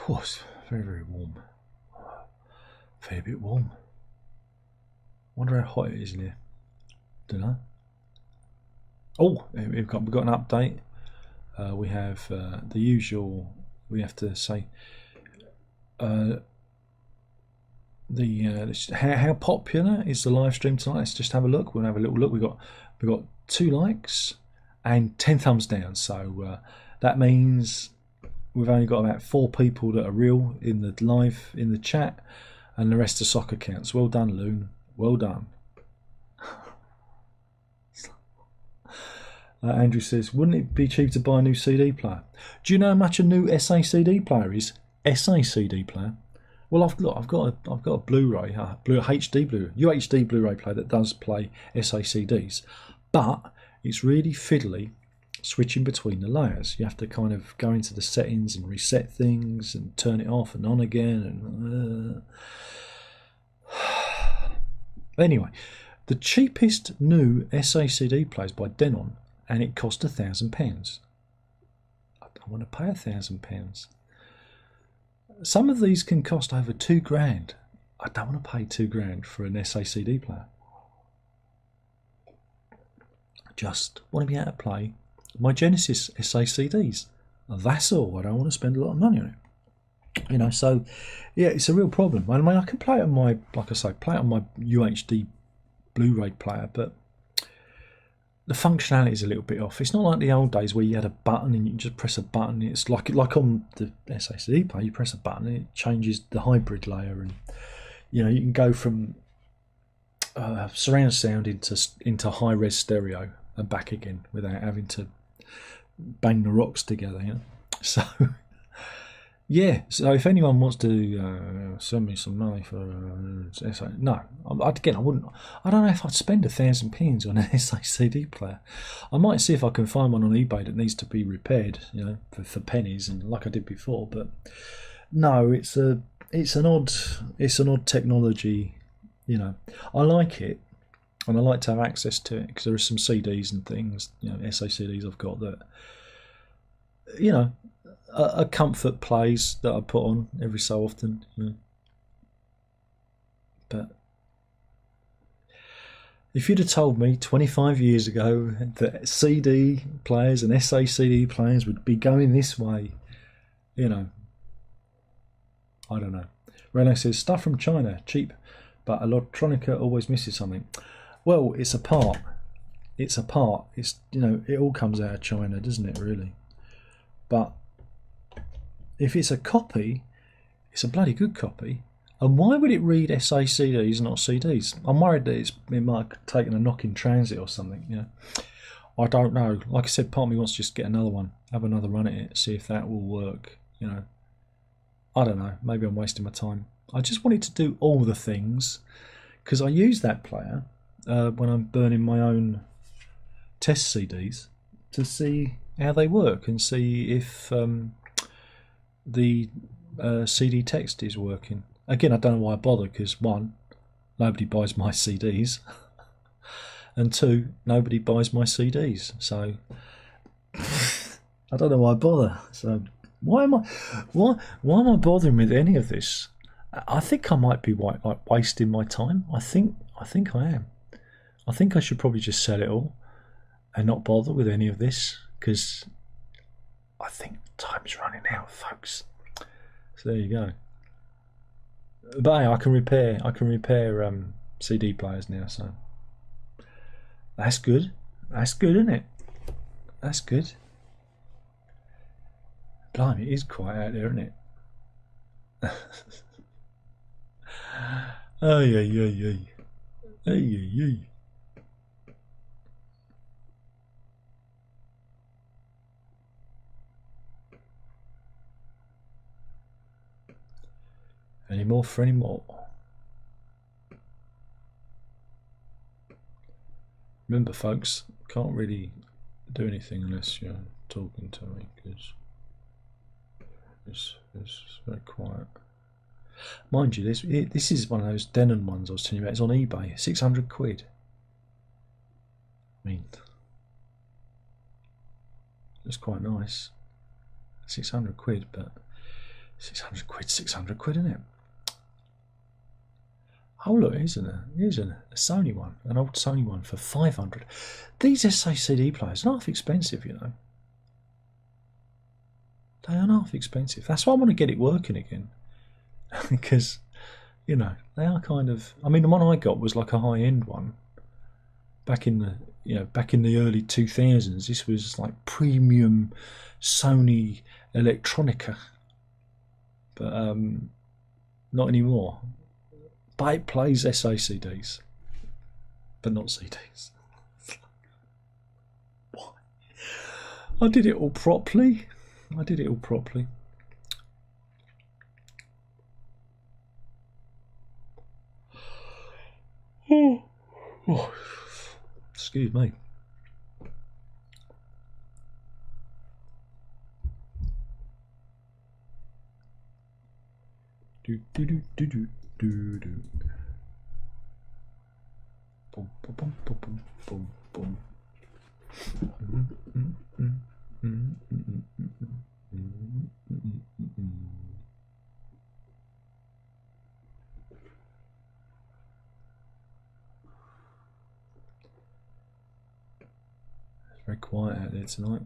Oh, it's very, very warm. Very bit warm. Wonder how hot it is in here. Don't know. Oh, we've got an update. We have the usual. We have to say how popular is the live stream tonight. Let's just have a look. We'll have a little look. We've got 2 likes and 10 thumbs down. So that means we've only got about 4 people that are real in the live in the chat, and the rest are soccer accounts. Well done, Loon. Well done. Andrew says, wouldn't it be cheap to buy a new CD player? Do you know how much a new SACD player is? SACD player? Well, I've got a Blu-ray, HD Blu-ray, UHD Blu-ray player that does play SACDs, but it's really fiddly switching between the layers. You have to kind of go into the settings and reset things and turn it off and on again. Anyway, the cheapest new SACD players by Denon and it cost £1,000. I don't want to pay £1,000. Some of these can cost over £2,000. I don't want to pay £2,000 for an SACD player. I just want to be able to play my Genesis SACDs. That's all. I don't want to spend a lot of money on it. You know, so yeah, it's a real problem. I mean, I can play it on my, like I say, play it on my UHD Blu-ray player, but the functionality is a little bit off. It's not like the old days where you had a button and you just press a button. It's like on the SACD player, you press a button and it changes the hybrid layer, and you know, you can go from surround sound into high-res stereo and back again without having to bang the rocks together. You know? So yeah, so if anyone wants to send me some money for no, again, I wouldn't. I don't know if I'd spend £1,000 on an SACD player. I might see if I can find one on eBay that needs to be repaired, you know, for pennies, and like I did before. But no, it's an odd technology. You know, I like it, and I like to have access to it because there are some CDs and things, you know, SACDs I've got that, you know, a comfort plays that I put on every so often, you know. But if you'd have told me 25 years ago that CD players and SACD players would be going this way, you know, I don't know. Reno says, stuff from China, cheap, but electronica always misses something. Well, it's a part. It's, you know, it all comes out of China, doesn't it, really? But if it's a copy, it's a bloody good copy. And why would it read SACDs, not CDs? I'm worried that it might have taken a knock in transit or something, you know. I don't know. Like I said, part of me wants to just get another one, have another run at it, see if that will work, you know. I don't know. Maybe I'm wasting my time. I just wanted to do all the things because I use that player when I'm burning my own test CDs to see how they work and see if the CD text is working. Again, I don't know why I bother because one, nobody buys my CDs, and two, nobody buys my CDs. So I don't know why I bother. So why am I bothering with any of this? I think I might be like wasting my time. I think I am. I think I should probably just sell it all and not bother with any of this because I think time's running out, folks. So there you go. But hey, I can repair CD players now, so that's good. That's good, isn't it? That's good. Blimey, it is quiet out there, isn't it? Oh yeah. Hey. Any more for any more? Remember, folks, can't really do anything unless you're talking to me because it's very quiet. Mind you, this is one of those Denon ones I was telling you about. It's on eBay, 600 quid. I mean, it's quite nice. 600 quid, but 600 quid, isn't it? Oh look, here's a Sony one, an old Sony one for 500. These SACD players are half expensive, you know. They are half expensive. That's why I want to get it working again, because you know they are kind of. I mean, the one I got was like a high-end one. Back in the early 2000s, this was like premium Sony electronica, but not anymore. But it plays SACDs, but not CDs. Why? I did it all properly. Oh, excuse me. Do. Boom. It's very quiet out there tonight.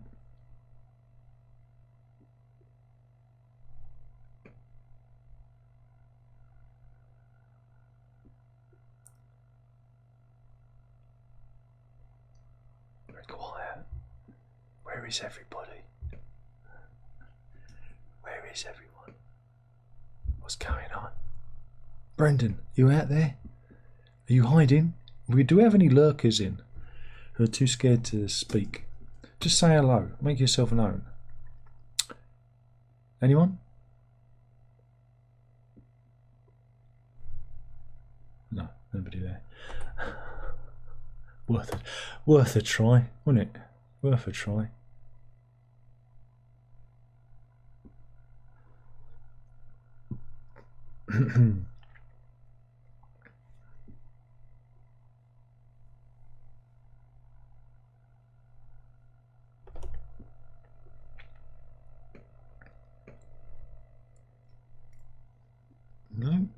Very quiet. Where is everybody? Where is everyone? What's going on? Brendan, you out there? Are you hiding? Do we have any lurkers in who are too scared to speak? Just say hello. Make yourself known. Anyone? No, nobody there. Worth a try, wasn't it? Worth a try. No.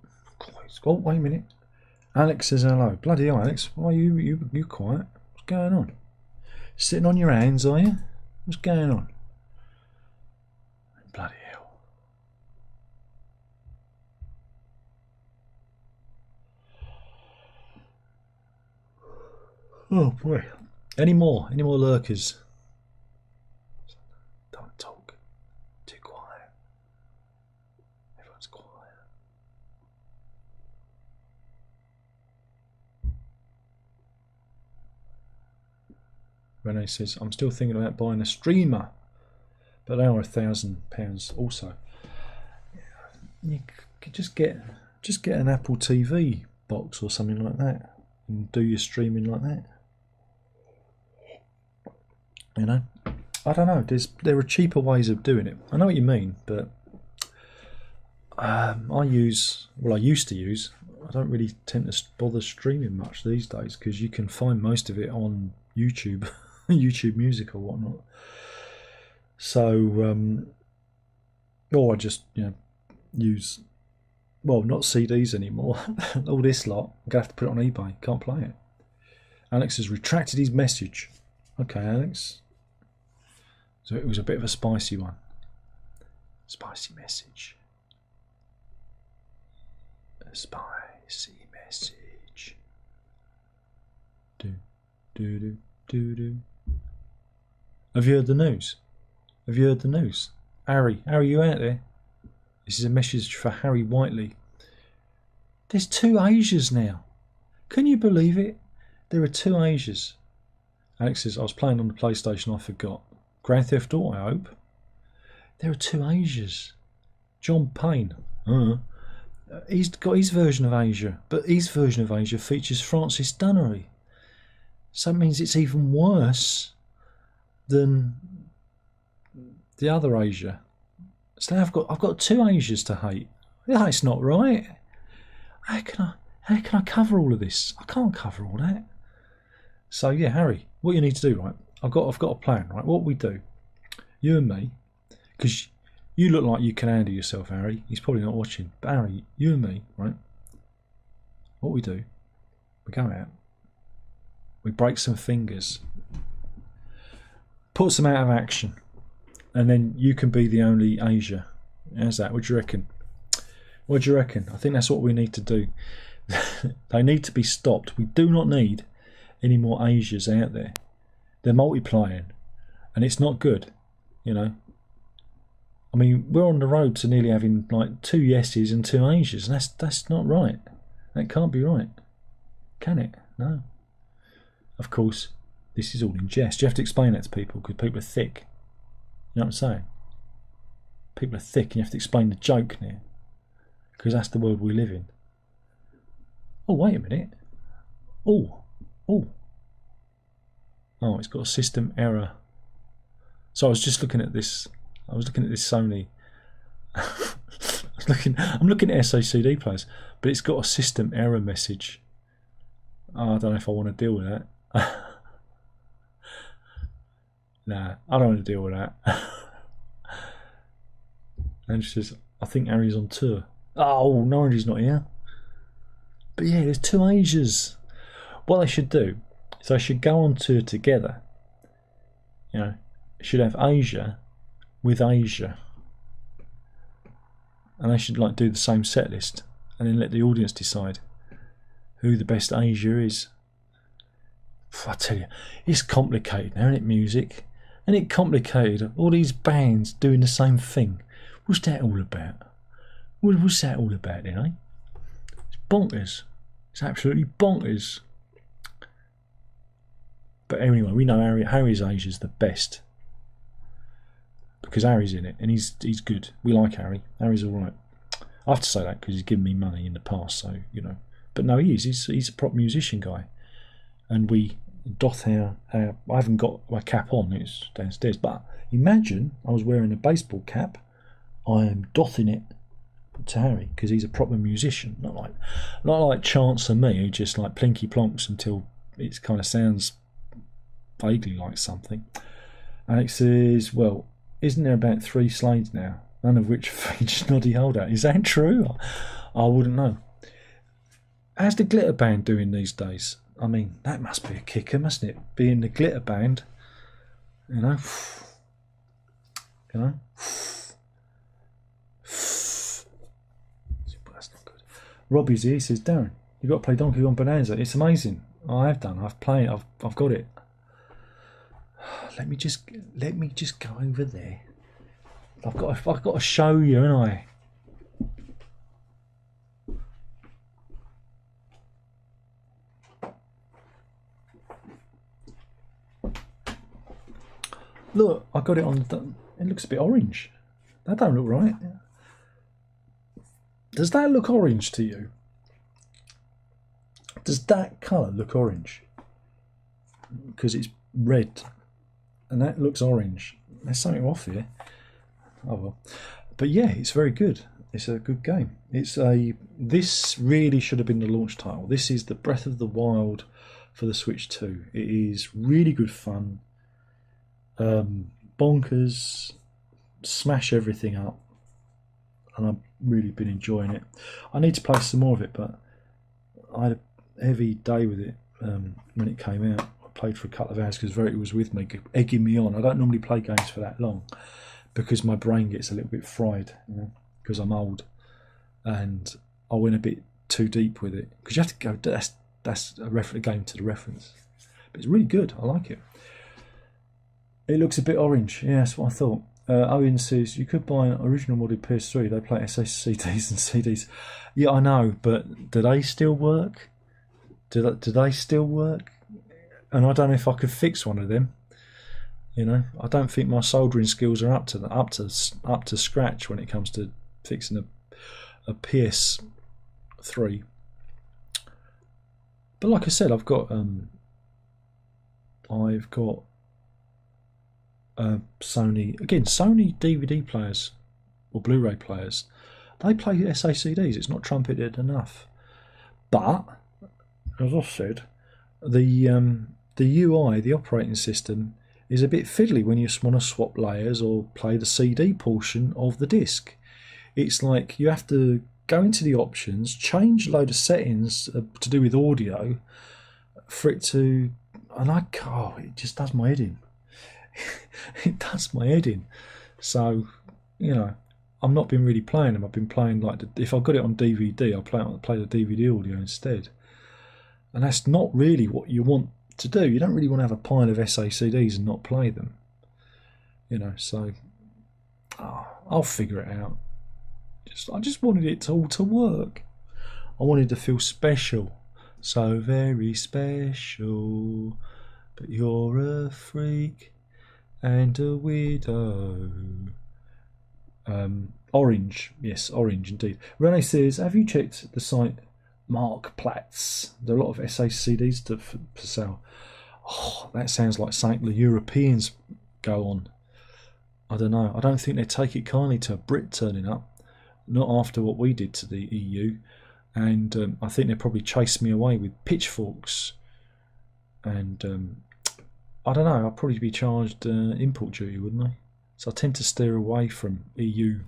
Oh, wait a minute. Alex says hello. Bloody hell, Alex. Why are you quiet? What's going on? Sitting on your hands, are you? What's going on? Bloody hell. Oh boy. Any more lurkers? Don't talk. Too quiet. Everyone's quiet. Renee says, I'm still thinking about buying a streamer, but they are £1,000 also. You could just get an Apple TV box or something like that and do your streaming like that. You know, I don't know. There are cheaper ways of doing it. I know what you mean, but I used to use. I don't really tend to bother streaming much these days because you can find most of it on YouTube, YouTube Music or whatnot. So, or I just use, well, not CDs anymore. All this lot, I'm gonna have to put it on eBay. Can't play it. Alex has retracted his message. Okay, Alex. So it was a bit of a spicy one. Spicy message. A spicy message. Do. Have you heard the news? Have you heard the news? Harry, you out there? This is a message for Harry Whiteley. There's 2 Asias now. Can you believe it? There are 2 Asias. Alex says, I was playing on the PlayStation, I forgot. Grand Theft Auto, I hope. There are 2 Asias. John Payne. He's got his version of Asia, but his version of Asia features Francis Dunnery. So it means it's even worse than the other Asia. So now I've got 2 Asias to hate. That's not right. How can I cover all of this? I can't cover all that. So yeah, Harry, what you need to do, right? I've got a plan, right? What we do, you and me, because you look like you can handle yourself, Harry. He's probably not watching, but Harry, you and me, right? What we do, we go out, we break some fingers, put some out of action, and then you can be the only Asia. How's that? What do you reckon? What do you reckon? I think that's what we need to do. They need to be stopped. We do not need any more Asias out there. They're multiplying, and it's not good, you know. I mean, we're on the road to nearly having like 2 yeses and 2 Asias, and that's not right. That can't be right, can it? No. Of course, this is all in jest. You have to explain that to people because people are thick. You know what I'm saying? People are thick, and you have to explain the joke now because that's the world we live in. Oh, wait a minute. Oh, it's got a system error. So I was just looking at this. I was looking at this Sony. I'm looking at SACD players, but it's got a system error message. Oh, I don't know if I want to deal with that. Nah, I don't want to deal with that. And she says, I think Harry's on tour. Oh, Norwich not here. But yeah, there's two Asias. What they should do is they should go on tour together. You know, should have Asia with Asia. And they should like do the same set list and then let the audience decide who the best Asia is. I tell you, it's complicated now, isn't it, music? And it complicated, all these bands doing the same thing. What's that all about? What's that all about then, eh? It's bonkers. It's absolutely bonkers. But anyway, we know Harry's Asia's the best. Because Harry's in it, and he's good. We like Harry. Harry's alright. I have to say that because he's given me money in the past, so, you know. But no, he is. He's a prop musician guy. And we doth our I haven't got my cap on, it's downstairs. But imagine I was wearing a baseball cap. I am dothing it to Harry because he's a proper musician. Not like Chance and me, who just like plinky plonks until it kind of sounds vaguely like something. Alex says, well, isn't there about 3 Slades now, none of which feature Noddy Holder? Is that true? I wouldn't know. How's the Glitter Band doing these days? I mean, that must be a kicker, mustn't it? Being the Glitter Band, you know. That's not good. Robbie's here. He says, Darren, you've got to play Donkey Kong Bonanza. It's amazing. I have done. I've played. I've got it. Let me just go over there. I've got to show you, haven't I? Look, I got it on the. It looks a bit orange. That don't look right. Does that look orange to you? Does that colour look orange? Because it's red. And that looks orange. There's something off here. Oh well. But yeah, it's very good. It's a good game. This really should have been the launch title. This is the Breath of the Wild for the Switch 2. It is really good fun. Bonkers. Smash everything up. And I've really been enjoying it. I need to play some more of it, but I had a heavy day with it when it came out. Played for a couple of hours because Verity was with me, egging me on. I don't normally play games for that long because my brain gets a little bit fried, you know, because I'm old, and I went a bit too deep with it because you have to go. That's a game to the reference, but it's really good. I like it. It looks a bit orange. Yeah, that's what I thought. Owen says you could buy an original modded PS3. They play SSCDs and CDs. Yeah, I know, but do they still work? Do they still work? And I don't know if I could fix one of them. You know, I don't think my soldering skills are up to scratch when it comes to fixing a PS3. But like I said, I've got Sony DVD players or Blu-ray players. They play SACDs. It's not trumpeted enough. But as I said, the UI, the operating system, is a bit fiddly when you want to swap layers or play the CD portion of the disc. It's like you have to go into the options, change a load of settings to do with audio for it to, and it just does my head in. It does my head in. So, you know, I've not been really playing them. I've been playing if I've got it on DVD, I'll play the DVD audio instead. And that's not really what you want to do. You don't really want to have a pile of SACDs and not play them, you know. So I'll figure it out. I just wanted it all to work. I wanted to feel special, so very special. But you're a freak and a weirdo. Orange, yes, orange indeed. Rene says, have you checked the site Mark Platz? There are a lot of SACDs for sale. Oh, that sounds like something the Europeans go on. I don't know. I don't think they take it kindly to a Brit turning up. Not after what we did to the EU. And I think they probably chased me away with pitchforks and I don't know. I'd probably be charged import duty, wouldn't I? So I tend to steer away from EU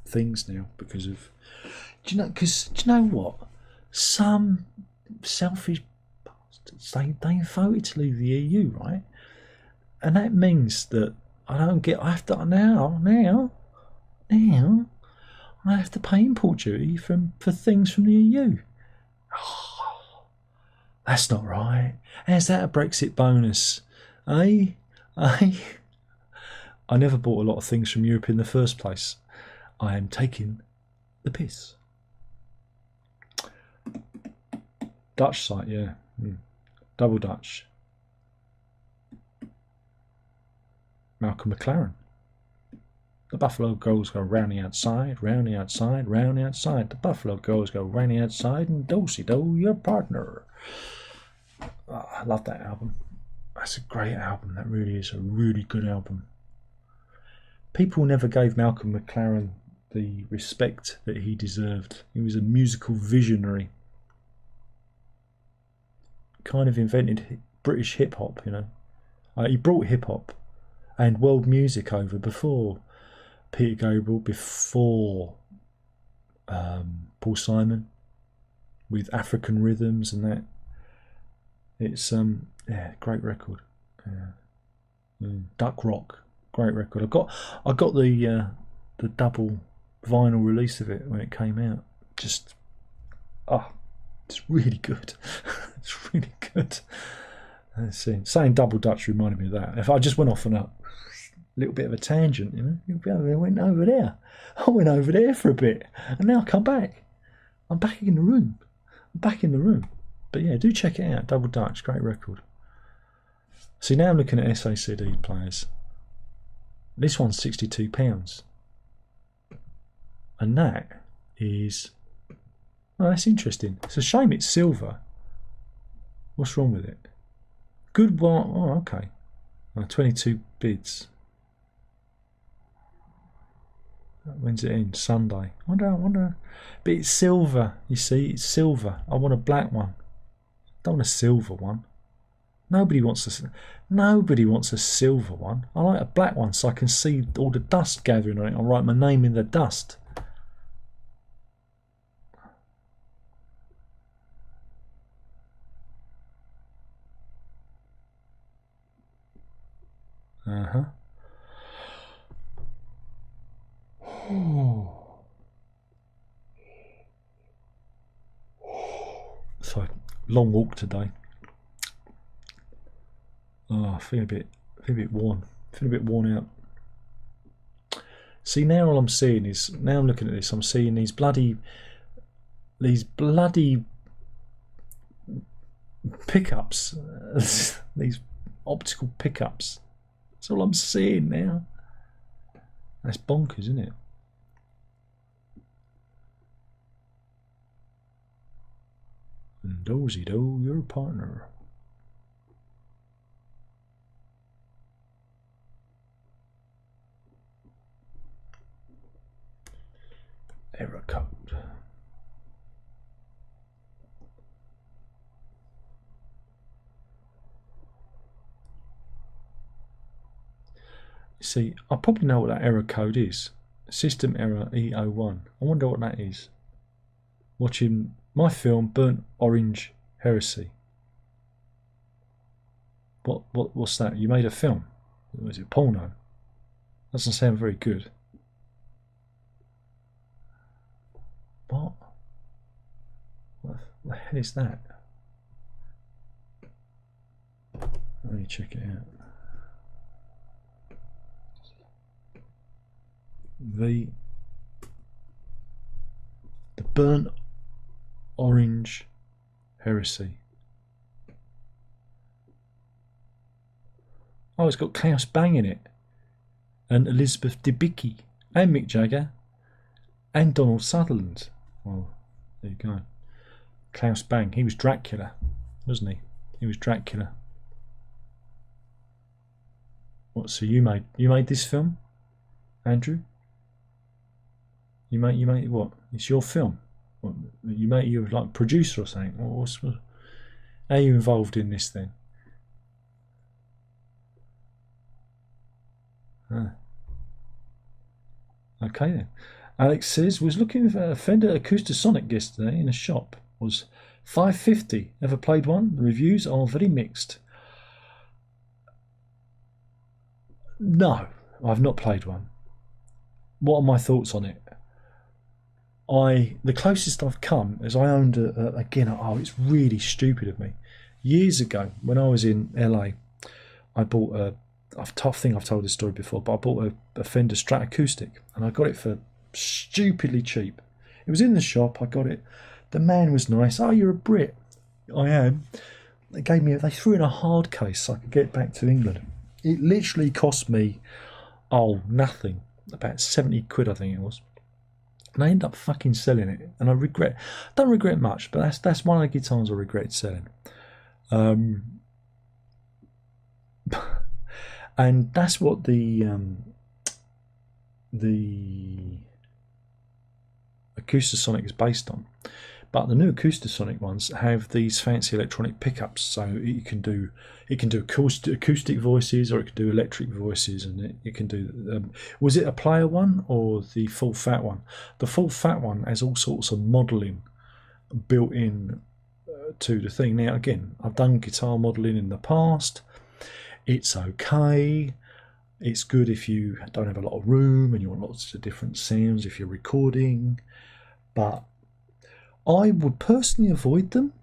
things now because of. Do you know? Because do you know what? Some selfish bastards they voted to leave the EU, right? And that means that I don't get. I have to now. I have to pay import duty for things from the EU. Oh, that's not right. How's that a Brexit bonus? Eh? Eh? I never bought a lot of things from Europe in the first place. I am taking the piss. Dutch site, yeah. Double Dutch. Malcolm McLaren. The Buffalo girls go round the outside, round the outside, round the outside. The Buffalo girls go round the outside and do-si-do your partner. Oh, I love that album. That's a great album. That really is a really good album. People never gave Malcolm McLaren the respect that he deserved. He was a musical visionary. Kind of invented British hip-hop, you know. He brought hip-hop and world music over before Peter Gabriel, before Paul Simon, with African rhythms and that. It's yeah, great record. Yeah. Duck Rock, great record. I got the double vinyl release of it when it came out. Just it's really good. It's really good. Saying Double Dutch reminded me of that. If I just went off on a little bit of a tangent, you know, I went over there. I went over there for a bit, and now I come back. I'm back in the room. But yeah, do check it out. Double Dutch, great record. See, now I'm looking at SACD players. This one's £62, and that is. Oh, that's interesting. It's a shame it's silver. What's wrong with it? Good one. Oh, okay. 22 bids. When's it in? Sunday. I wonder. But it's silver. You see, it's silver. I want a black one. I don't want a silver one. Nobody wants a silver one. I like a black one so I can see all the dust gathering on it. I'll write my name in the dust. So long walk today. Oh, I feel a bit worn. Feel a bit worn out. See, now all I'm seeing is, now I'm looking at this, I'm seeing these bloody pickups, these optical pickups. That's all I'm seeing now. That's bonkers, isn't it? And do your partner. Error code. See, I probably know what that error code is. System error E01. I wonder what that is. Watching my film Burnt Orange Heresy. What's that? You made a film? Was it porno? Doesn't sound very good. What the hell is that? Let me check it out. The Burnt Orange Heresy. Oh, it's got Klaus Bang in it, and Elizabeth Debicki, and Mick Jagger, and Donald Sutherland. Well, there you go. Klaus Bang. He was Dracula, wasn't he? He was Dracula. What? So you made this film, Andrew? You made what? It's your film. What, you're like producer or something. How are you involved in this then? Okay then. Alex says, was looking for a Fender Acoustasonic yesterday in a shop. Was $550. Ever played one? The reviews are very mixed. No, I've not played one. What are my thoughts on it? The closest I've come is I owned it's really stupid of me. Years ago, when I was in LA, I bought I think I've told this story before, but I bought a Fender Strat Acoustic, and I got it for stupidly cheap. It was in the shop. I got it. The man was nice. Oh, you're a Brit. I am. They threw in a hard case so I could get it back to England. It literally cost me, nothing. About 70 quid, I think it was. And I ended up fucking selling it. And I don't regret much, but that's one of the guitars I regretted selling. And that's what the Acoustasonic is based on. But the new Acoustasonic ones have these fancy electronic pickups, so it can do acoustic voices, or it can do electric voices, and it can do. Was it a player one or the full fat one? The full fat one has all sorts of modelling built in to the thing. Now, again, I've done guitar modelling in the past. It's okay. It's good if you don't have a lot of room and you want lots of different sounds if you're recording, but I would personally avoid them,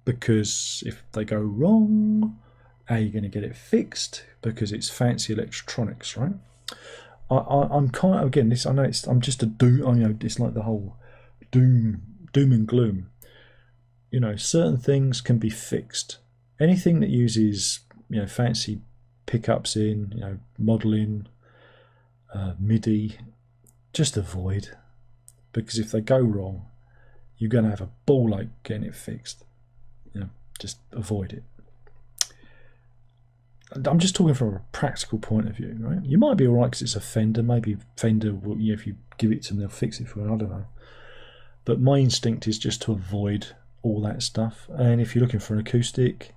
because if they go wrong, how are you going to get it fixed? Because it's fancy electronics, right? I'm kind of, again, this, I know I'm just a doom. It's like the whole doom and gloom. Certain things can be fixed. Anything that uses fancy pickups in, modelling, MIDI, just avoid, because if they go wrong, you're going to have a ball ache getting it fixed. Just avoid it. I'm just talking from a practical point of view, right? You might be all right because it's a Fender. Maybe Fender will, if you give it to them, they'll fix it for you. I don't know. But my instinct is just to avoid all that stuff. And if you're looking for an acoustic,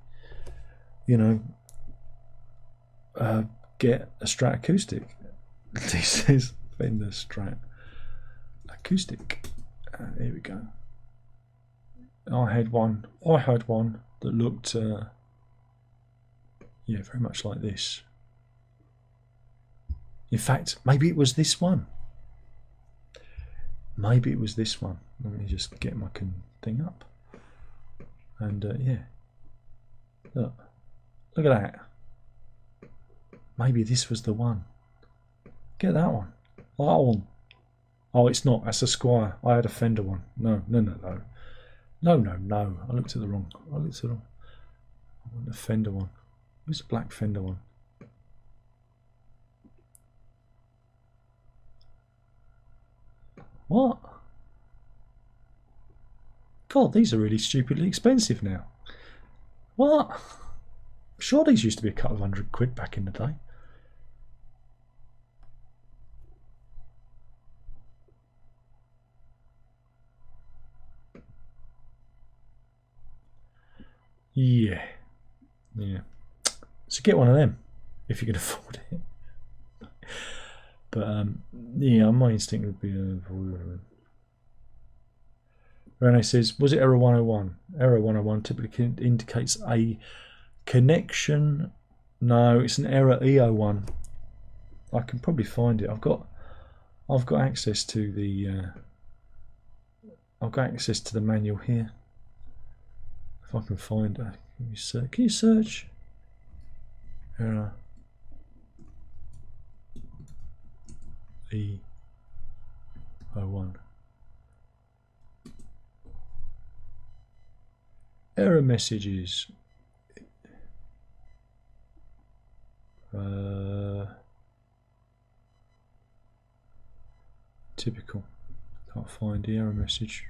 get a Strat Acoustic. This is Fender Strat Acoustic. Here we go. I had one that looked very much like this. In fact, maybe it was this one. Let me just get my thing up. And look at that. Maybe this was the one. Get that one. That one. Oh, it's not. That's a Squire. I had a Fender one. No. I looked at the wrong. I want a Fender one. Where's the black Fender one? What? God, these are really stupidly expensive now. What? I'm sure these used to be a couple of £100 back in the day. Yeah. So get one of them if you can afford it. But my instinct would be avoid. Rene says, was it error 101? Error 101 typically indicates a connection. No, it's an error E01. I can probably find it. I've got access to the manual here. If I can find it. Can you search? Error E01. Error messages. Typical. Can't find the error message.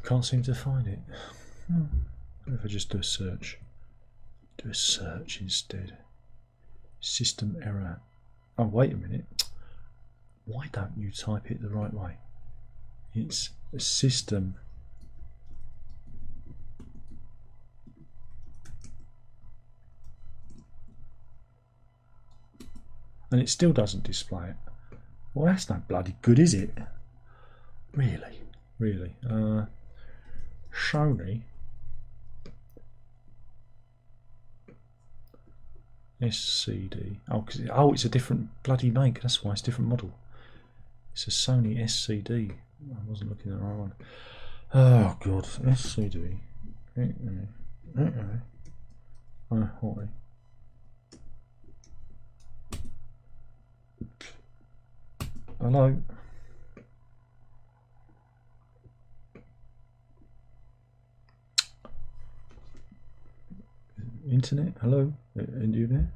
Can't seem to find it. What if I just do a search? Do a search instead. System error. Oh, wait a minute. Why don't you type it the right way? It's a system. And it still doesn't display it. Well, that's no bloody good, is it? Really? Really? Sony SCD. Oh, it's a different bloody make. That's why it's a different model. It's a Sony SCD. I wasn't looking at the right one. Oh god, SCD. Hi. Hello. Internet, hello. Are you there?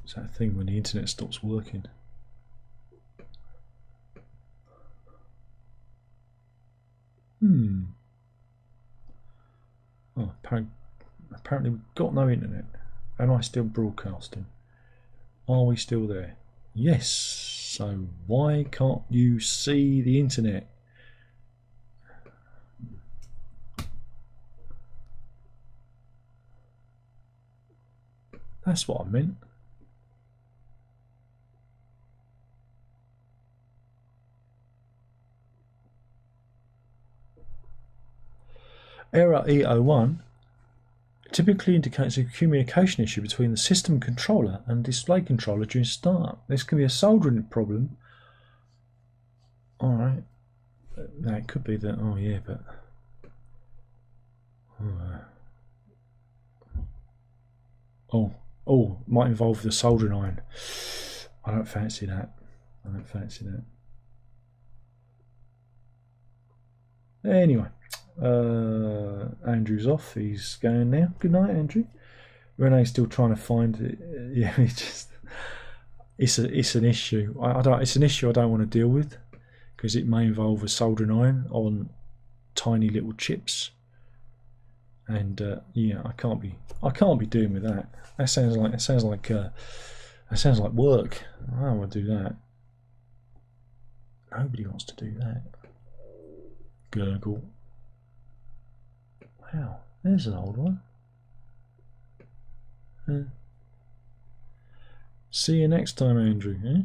It's that thing when the internet stops working. Oh, apparently we've got no internet. Am I still broadcasting? Are we still there? Yes. So why can't you see the internet? That's what I meant. Error E01 typically indicates a communication issue between the system controller and display controller during startup. This can be a soldering problem. Alright. Now it could be that, oh yeah, but... Oh, might involve the soldering iron. I don't fancy that. I don't fancy that. Anyway. Andrew's off. He's going now. Good night, Andrew. Renee's still trying to find it. Yeah, it's an issue. It's an issue I don't want to deal with because it may involve a soldering iron on tiny little chips, and yeah, I can't be doing with that. That sounds like work. I don't want to do that. Nobody wants to do that. Gurgle. Wow, there's an old one. See you next time, Andrew.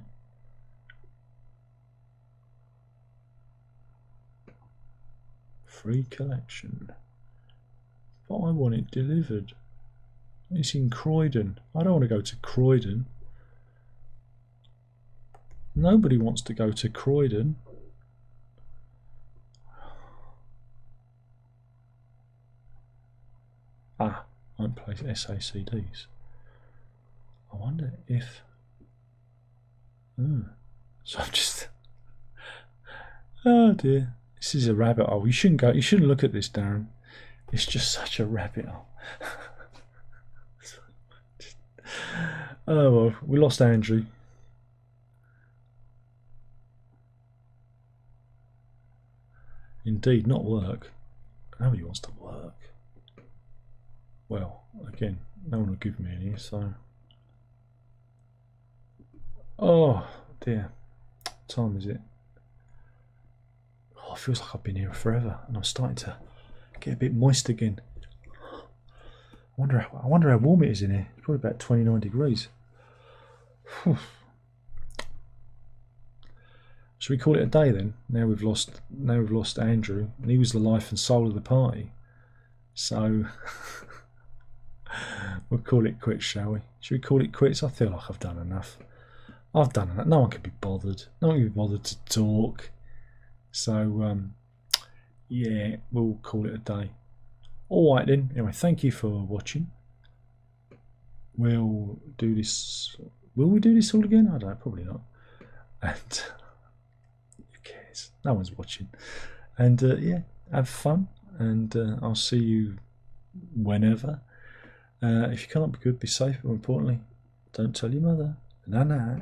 Free collection. But I want it delivered. It's in Croydon. I don't want to go to Croydon. Nobody wants to go to Croydon. I won't place SACDs. I wonder if... So I'm just... Oh dear. This is a rabbit hole. You shouldn't look at this, Darren. It's just such a rabbit hole. Oh well, we lost Andrew. Indeed, not work. Nobody wants to work. Well, again, no one will give me any, so... Oh, dear. What time is it? Oh, it feels like I've been here forever, and I'm starting to get a bit moist again. I wonder how warm it is in here. It's probably about 29 degrees. Whew. Should we call it a day then? Now we've lost Andrew, and he was the life and soul of the party. So... We'll call it quits, shall we? Should we call it quits? I feel like I've done enough. I've done enough. No one can be bothered. No one can be bothered to talk. So, yeah, we'll call it a day. Alright then. Anyway, thank you for watching. We'll do this. Will we do this all again? I don't know. Probably not. And who cares? No one's watching. And, yeah, have fun. And I'll see you whenever. If you can't be good, be safe. More importantly, don't tell your mother. Nah.